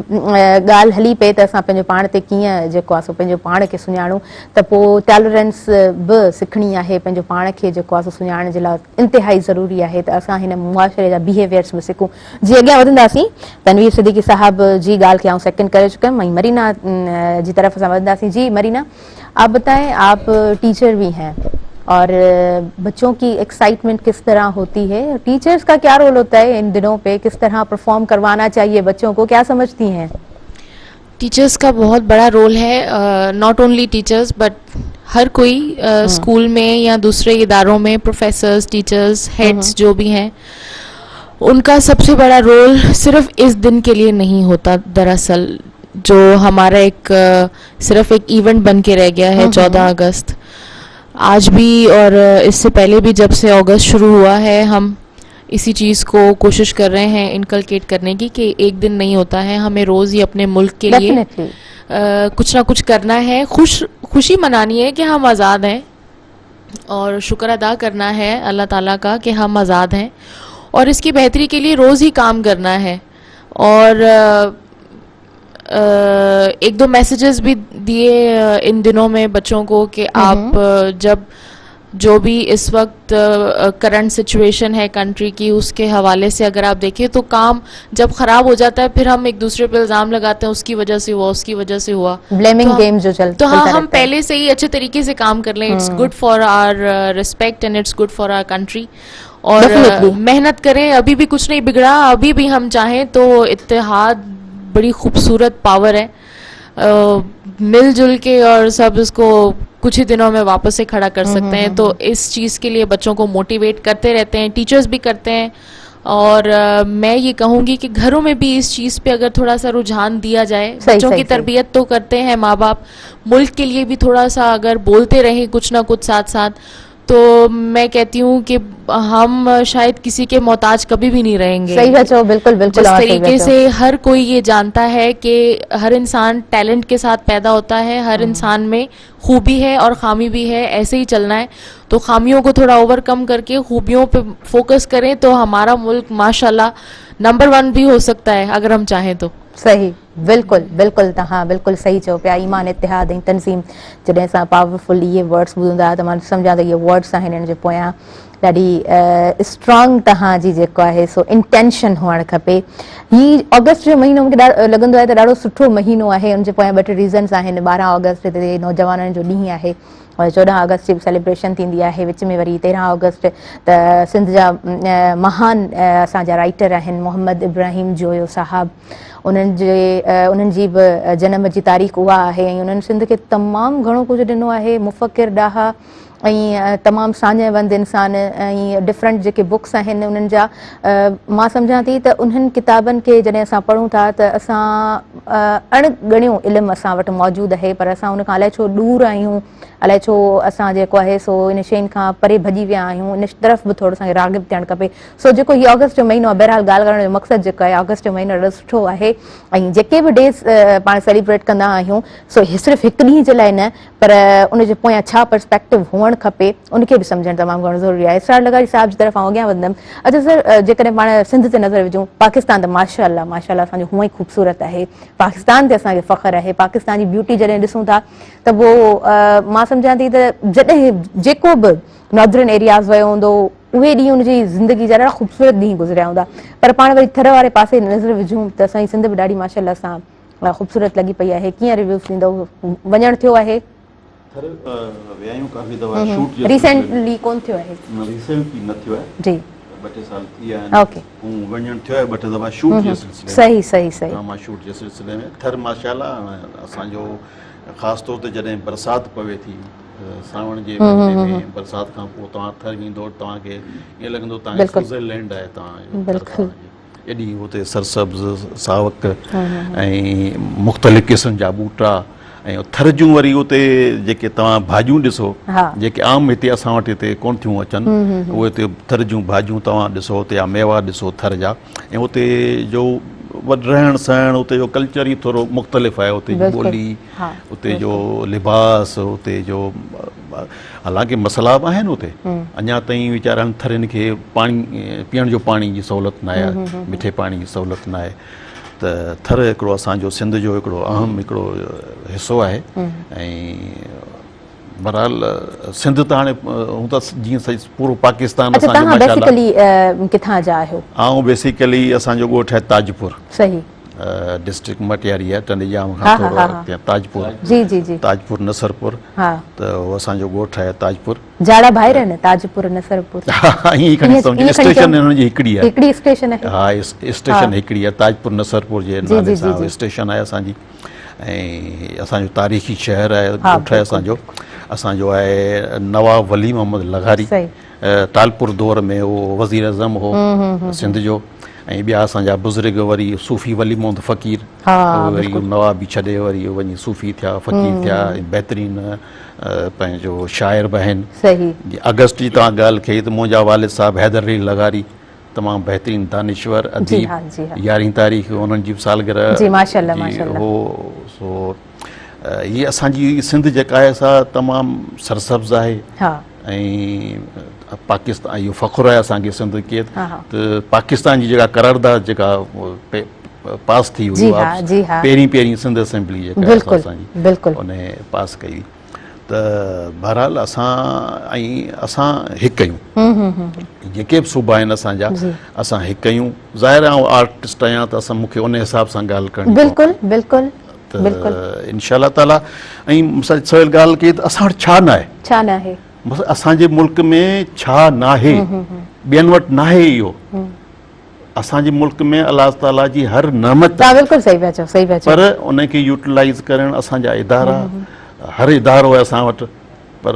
ॻाल्हि हली पए त असां पंहिंजो पाण ते कीअं जेको आहे सो पंहिंजो पाण खे सुञाणूं, त पोइ टॉलरेंस बि सिखणी आहे। पंहिंजो पाण खे जेको आहे सो सुञाणण जे लाइ इंतिहाई ज़रूरी आहे त असां हिन मुआशरे जा बिहेवियर्स में सिखूं। जीअं अॻियां वधंदासीं तनवीर सिद्दीकी साहब जी ॻाल्हि खे आऊं सेकेंड करे चुकमि ऐं मरीना जी तरफ़ असां वधंदासीं। जी मरीना, आप बताएं, आप टीचर भी हैं और बच्चों की एक्साइटमेंट किस तरह होती है, टीचर्स का क्या रोल होता है इन दिनों पे, किस तरह परफॉर्म करवाना चाहिए बच्चों को, क्या समझती हैं? टीचर्स का बहुत बड़ा रोल है, नॉट ओनली टीचर्स बट हर कोई स्कूल में या दूसरे इदारों में, प्रोफेसर्स, टीचर्स, हेड्स जो भी हैं, उनका सबसे बड़ा रोल सिर्फ इस दिन के लिए नहीं होता। दरअसल जो हमारा एक सिर्फ एक इवेंट बन के रह गया है 14 अगस्त, आज भी और इससे पहले भी जब से अगस्त शुरू हुआ है हम इसी चीज़ को कोशिश कर रहे हैं इनकलकेट करने की कि एक दिन नहीं होता है, हमें रोज़ ही अपने मुल्क के लिए डेफिनेटली कुछ ना कुछ करना है, खुशी मनानी है कि हम आज़ाद हैं और शुक्र अदा करना है अल्लाह ताला का कि हम आज़ाद हैं, और इसकी बेहतरी के लिए रोज़ ही काम करना है। और एक दो मैसेजेस भी दिए इन दिनों में बच्चों को कि आप जब जो भी इस वक्त करंट सिचुएशन है कंट्री की, उसके हवाले से अगर आप देखें तो काम जब ख़राब हो जाता है फिर हम एक दूसरे पे इल्ज़ाम लगाते हैं, उसकी वजह से हुआ, उसकी वजह से हुआ, ब्लेमिंग गेम जो तो हाँ, हम पहले से ही अच्छे तरीके से काम कर लें। It's good for our respect and it's good for our country. और मेहनत करें, अभी भी कुछ नहीं बिगड़ा, अभी भी हम चाहें तो इत्तेहाद बड़ी खूबसूरत पावर है, मिलजुल के और सब इसको कुछ ही दिनों में वापस से खड़ा कर सकते हैं। तो इस चीज़ के लिए बच्चों को मोटिवेट करते रहते हैं, टीचर्स भी करते हैं। और मैं ये कहूँगी कि घरों में भी इस चीज़ पे अगर थोड़ा सा रुझान दिया जाए, बच्चों की तरबियत तो करते हैं माँ बाप, मुल्क के लिए भी थोड़ा सा अगर बोलते रहें कुछ ना कुछ साथ साथ, तो मैं कहती हूँ कि हम शायद किसी के मोहताज कभी भी नहीं रहेंगे। सही बच्चों, बिल्कुल बिल्कुल। जिस तरीके से हर कोई ये जानता है कि हर इंसान टैलेंट के साथ पैदा होता है, हर इंसान में खूबी है और खामी भी है, ऐसे ही चलना है। तो खामियों को थोड़ा ओवरकम करके खूबियों पे फोकस करें तो हमारा मुल्क माशाल्लाह नंबर 1 भी हो सकता है अगर हम चाहें तो। सही, बिल्कुल बिल्कुल, तव्हां बिल्कुल सही चओ पिया। ईमान, इतिहाद ऐं तनज़ीम, जॾहिं असां पावरफुल इहे वर्ड्स ॿुधंदा त मां सम्झां त इहे वर्ड्स आहिनि, हिन जे पोयां ॾाढी स्ट्रॉन्ग तव्हांजी जेको आहे सो इंटेंशन हुअणु खपे। ही ऑगस्ट जो महीनो मूंखे लॻंदो आहे त ॾाढो सुठो महीनो आहे, हुन जे पोयां ॿ टे रीज़न्स आहिनि। 12 ऑगस्ट ते नौजवाननि जो ॾींहुं आहे और 14 अगस्त जी सेलिब्रेशन थींदी आहे, विच में वरी 13 अगस्त त सिंध जा महान असांजा राइटर आहिनि, मोहम्मद इब्राहिम जोयो साहब, उन्हनि जी बि जनम जी तारीख़ उहा आहे ऐं उन्हनि सिंध खे तमामु घणो कुझु ॾिनो आहे, मुफ़क़िर ॾाहा ऐं तमामु साञवंद इंसान ऐं डिफरेंट जेके बुक्स आहिनि उन्हनि जा। मां सम्झां थी त उन्हनि किताबनि खे जॾहिं असां पढ़ूं था त असां अणगणियो इल्मु असां वटि मौजूदु आहे, पर असां उन खां अलाए छो दूरि आहियूं, अलाए छो असां जेको आहे सो इन शयुनि खां परे भॼी विया आहियूं। इन तरफ़ बि थोरो असांखे राग़िब थियणु खपे। सो जेको हीउ ऑगस्ट जो महीनो आहे, बहरहाल ॻाल्हि करण जो मक़सदु जेको आहे, ऑगस्ट जो महीनो ॾाढो सुठो आहे ऐं जेके बि डेज़ पाण सेलिब्रेट कंदा आहियूं सो सिर्फ़ु हिकु ॾींहं जे लाइ न, पर उनजे पोयां छा पर्सपेक्टिव हुअणु खपे उनखे बि सम्झणु तमामु घणो ज़रूरी आहे। इसरार लगारी साहिब जी तरफ़ अॻियां वधंदमि। अच्छा सर, जेकॾहिं पाण सिंध ते नज़र विझूं, पाकिस्तान त माशाअल्लाह माशाअल्लाह असांजो हूअं ई ख़ूबसूरत आहे, पाकिस्तान ते असांखे फ़ख़्रु आहे। पाकिस्तान जी ब्यूटी जॾहिं ॾिसूं था त उहो मां सम्झां थी त जॾहिं जेको बि नॉर्दर्न एरियाज़ वियो हूंदो उहे ॾींहं हुनजी ज़िंदगी जा ॾाढा ख़ूबसूरत ॾींहं गुज़रिया हूंदा, पर पाण वरी थर वारे पासे नज़र विझूं त असांजी सिंध बि ॾाढी माशाअल्लाह सां ख़ूबसूरत लॻी पई आहे। कीअं रिव्यूज़ ॾींदो, वञणु थियो आहे? रिसेंटली कोन थियो आहे? रिसेंटली न थियो आहे जी, 2 साल थी विया आहिनि। ओके, वञणु थियो आहे 2 दफ़ा शूट जे सिलसिले में। सही सही सही। ड्रामा शूट जे सिलसिले में थर माशाअल्लाह असांजो ख़ासि तौर ते जॾहिं बरसाति पवे थी, सावण जे महीने में बरसाति खां पोइ तव्हां थर ईंदो, तव्हांखे ईअं लॻंदो तव्हांखे स्विट्ज़रलैंड आहे तव्हां एॾी हुते सरसब्ज़ सावक ऐं मुख़्तलिफ़ क़िस्म जा ॿूटा ऐं थर जूं वरी उते जेके तव्हां भाॼियूं ॾिसो जेके आम हिते असां वटि हिते कोन थियूं अचनि, उहे हिते थर जूं भाॼियूं तव्हां ॾिसो, उते जा मेवा ॾिसो थर जा, ऐं उते जो रहण सहण, उते जो कल्चर ई थोरो मुख़्तलिफ़ आहे, उते जी ॿोली, उते जो लिबास, उते जो हालांकि मसला बि आहिनि उते, अञा ताईं वीचारनि थरनि खे पाणी पीअण जो पाणी जी सहूलियत न आहे, मिठे पाणी जी सहूलियत न आहे। त थर हिकिड़ो असांजो सिंध जो हिकिड़ो अहम हिकिड़ो हिसो आहे ऐं बहरहाल सिंध त हाणे हूं त जीअं सही पूरो पाकिस्तान असांजो माशाअल्लाह। किथां जा आहियो? ऐं बेसिकली असांजो ॻोठ आहे ताजपुर, सही, डिस्ट्रिक्ट मटियारी आहे, टंडजाम खां थोरो अॻिते ताजपुर। जी जी जी, ताजपुर नसरपुर, त उहो असांजो ॻोठ आहे ताजपुर। जाड़ा भाइर आहिनि ताजपुर नसरपुर? ईअं खणी सम्झो, स्टेशन हिननि जी हिकिड़ी आहे। हिकिड़ी स्टेशन आहे? हा, स्टेशन हिकिड़ी आहे, ताजपुर नसरपुर जे नाले सां स्टेशन आहे असांजी। ऐं असांजो तारीख़ी शहर आहे, ॻोठ आहे असांजो आहे नवाब वली मोहम्मद लघारी, तालपुर दौर में उहो वज़ीर अज़म हो सिंध जो। ऐं ॿिया असांजा बुज़ुर्ग वरी सूफ़ी वली मोहम्मद फ़क़ीर, वरी नवाबी छॾे वरी वञी सूफ़ी थिया, फ़क़ीर थिया, बहितरीन पंहिंजो शाइर बि आहिनि। अगस्त जी तव्हां ॻाल्हि कई त मुंहिंजा वालिद साहिबु हैदर अली लघारी, त तमामु बहितरीनु दानिश्वर जी अदीब हाँ, जी हाँ। 11 तारीख़ उन्हनि जी सालगिरह जी, माशाअल्लाह, जी, माशाअल्लाह। हो सो ये असांजी सिंध जेका आहे सा तमामु सरसब्ज़ आहे हा ऐं पाकिस्तान इहो फ़ख़ुरु आहे असांखे सिंध खे हा, हा। त पाकिस्तान जी जेका करारदाद जेका पास थी जी हुई हाँ, जी हाँ। पहिरीं सिंध असेंबली जेका आहे बिल्कुलु, असांजी बिल्कुलु। उन पास कई त बहरहाल असां हिकु आहियूं जेके बि सूबा आहिनि असांजा जी। असां हिकु आहियूं ज़ाहिर आहे आर्टिस्ट आहियां त असां मूंखे उन हिसाब सां ॻाल्हि करणी बिल्कुलु बिल्कुलु त बिल्कुलु इनशा ताला ऐं मूंसां सवाल ॻाल्हि कई त असां वटि छा न आहे छा न आहे बसि असांजे मुल्क में छा नाहे ॿियनि वटि नाहे इहो असांजे मुल्क में अलाह ताला जी हर नेमत तव्हां बिल्कुलु सही पिया चओ, सही पिया चओ। पर उनखे यूटिलाइज़ करणु असांजा इदारा हर इदारो आहे असां वटि पर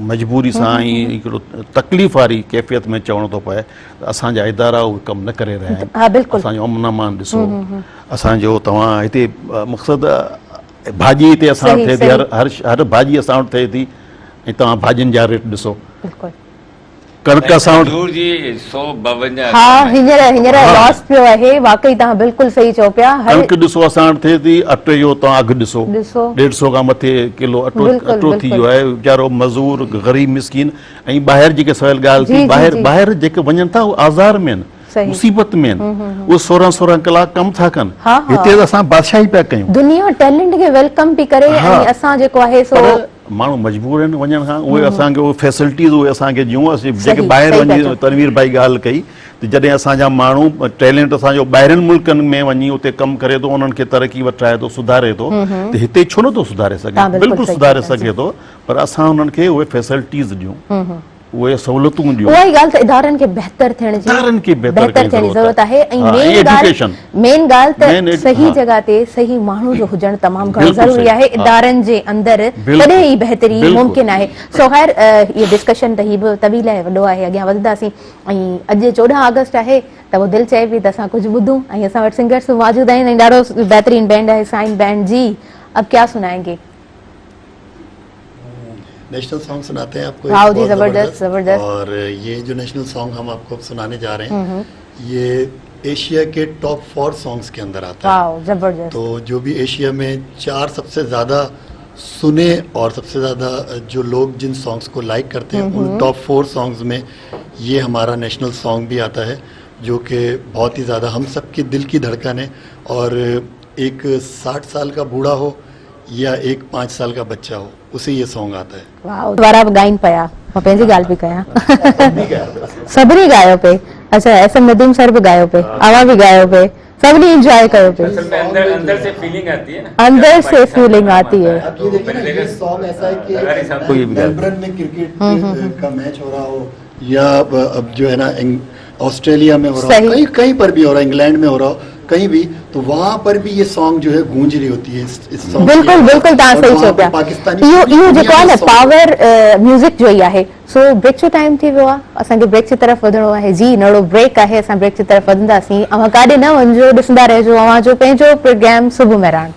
मजबूरी सां ऐं हिकिड़ो तकलीफ़ वारी कैफ़ियत में चवणो थो पए त असांजा इदारा उहे कमु न करे रहिया हा, आहिनि बिल्कुलु। असांजो अमन ॾिसो असांजो तव्हां हिते मक़सदु भाॼी हिते असां सही, वटि थिए सही। थी हर भाॼी असां वटि थिए थी ऐं तव्हां भाॼियुनि जा रेट ॾिसो बिल्कुलु कणिक असां वटि खजूर जी 152 हा हींअर हा। लॉस पियो आहे वाकई तव्हां बिल्कुलु सही चओ पिया हर कणिक ॾिसो असां वटि थिए थी अटे जो तव्हां अघु ॾिसो ॾिसो 150 खां मथे किलो अटो बिल्कुलु, अटो थी वियो बिल्कुलु। आहे वीचारो मज़दूर ग़रीब मिसकीन ऐं ॿाहिरि जेके सवाल ॻाल्हि जी, थी जी, ॿाहिरि जी। ॿाहिरि जेके वञनि था उहे आज़ार में आहिनि सही। मुसीबत में आहिनि उहे 16 कलाक कमु था कनि हा, हा। हिते त असां बादशाही पिया कयूं दुनिया टैलेंट खे वेलकम थी करे हा। ऐं असां जेको आहे सो पर माण्हू मजबूर आहिनि वञण खां उहे असांखे उहे फैसिलिटीज़ उहे असांखे ॾियूं असीं सही, जेके ॿाहिरि सही था वञी चओ। तनवीर भाई ॻाल्हि कई त जॾहिं असांजा माण्हू टैलेंट असांजो ॿाहिरिनि मुल्कनि में वञी उते कमु करे थो उन्हनि खे तरक़ी वठाए थो सुधारे थो त हिते छो नथो सुधारे सघे तव्हां बिल्कुलु बिल्कुलु सही सुधारे चओ था, सघे थो पर असां उन्हनि खे उहे फैसिलिटीज़ ॾियूं उहे सहूलियतूं ॾियूं उहा ई ॻाल्हि त इदारनि खे बहितर थियण जी इदारनि खे बहितर थियण जी ज़रूरत आहे ऐं मेन एजुकेशन ॻाल्हि त सही जॻह ते सही माण्हू जो हुजणु तमामु घणो बिल्कुलु ज़रूरी सही, आहे हा। इदारनि जे अंदरि बिल्कुलु, तॾहिं ई बहितरी बिल्कुलु। मुमकिन आहे सो ख़ैर इहो डिस्कशन त ही बि तवी लाइ वॾो आहे अॻियां वधंदासीं ऐं अॼु 14 अगस्त आहे त उहो दिलि चए पई त असां कुझु ॿुधूं ऐं असां वटि सिंगर्स मौजूदु आहिनि ऐं ॾाढो बहितरीन बैंड है साइन बैंड जी अब क्या सुनाएंगे नेशनल सॉन्ग सुनाते हैं आपको वाओ एक जी, बहुत जबरदस्त, जबरदस्त। और ये जो नेशनल सॉन्ग हम आपको अब सुनाने जा रहे हैं ये एशिया के टॉप 4 सॉन्ग्स के अंदर आता है वाओ जबरदस्त तो जो भी एशिया में 4 सबसे ज़्यादा सुने और सबसे ज़्यादा जो लोग जिन सॉन्ग्स को लाइक करते हैं उन टॉप 4 सॉन्ग्स में ये हमारा नेशनल सॉन्ग भी आता है जो कि बहुत ही ज़्यादा हम सबके दिल की धड़कन है और एक 60 साल का बूढ़ा हो या एक 5 साल का बच्चा हो उसे ये सॉन्ग आता है वाओ द्वारा बि ॻाइनि पिया मां पंहिंजी ॻाल्हि बि कयां सभिनी ॻायो पे अच्छा एस एम नदीम सर बि ॻायो पे अवां बि ॻायो पे सभिनी इंजॉय कयो पे अंदर से फीलिंग आती है ना अंदर से फीलिंग आती है अब ये देखिए ना ये सॉन्ग ऐसा है लगारी साहब को ये कि भी गाया। मेलबर्न में क्रिकेट का मैच हो रहा हो या अब जो है ना ऑस्ट्रेलिया में हो रहा सही। हो कहीं कहीं पर भी हो रहा है इंग्लैंड में हो रहा हो कहीं भी तो वहाँ पर भी ये सॉन्ग जो है गूंज रही होती है इस song की बिल्कुल आवाज़। बिल्कुल तव्हां और सही वहाँ चओ पे पिया पाकिस्तानी इहो पूरी इहो जेको दुनिया आहे में न song- पावर म्यूज़िक जो ई आहे सो ब्रेक जो टाइम थी वियो आहे असांखे ब्रेक जी तरफ़ वधणो आहे जी नड़ो ब्रेक आहे असां ब्रेक जी तरफ़ वधंदासीं अवां काॾे न वञिजो ॾिसंदा रहिजो अवां जो पंहिंजो प्रोग्राम सुबुह में राण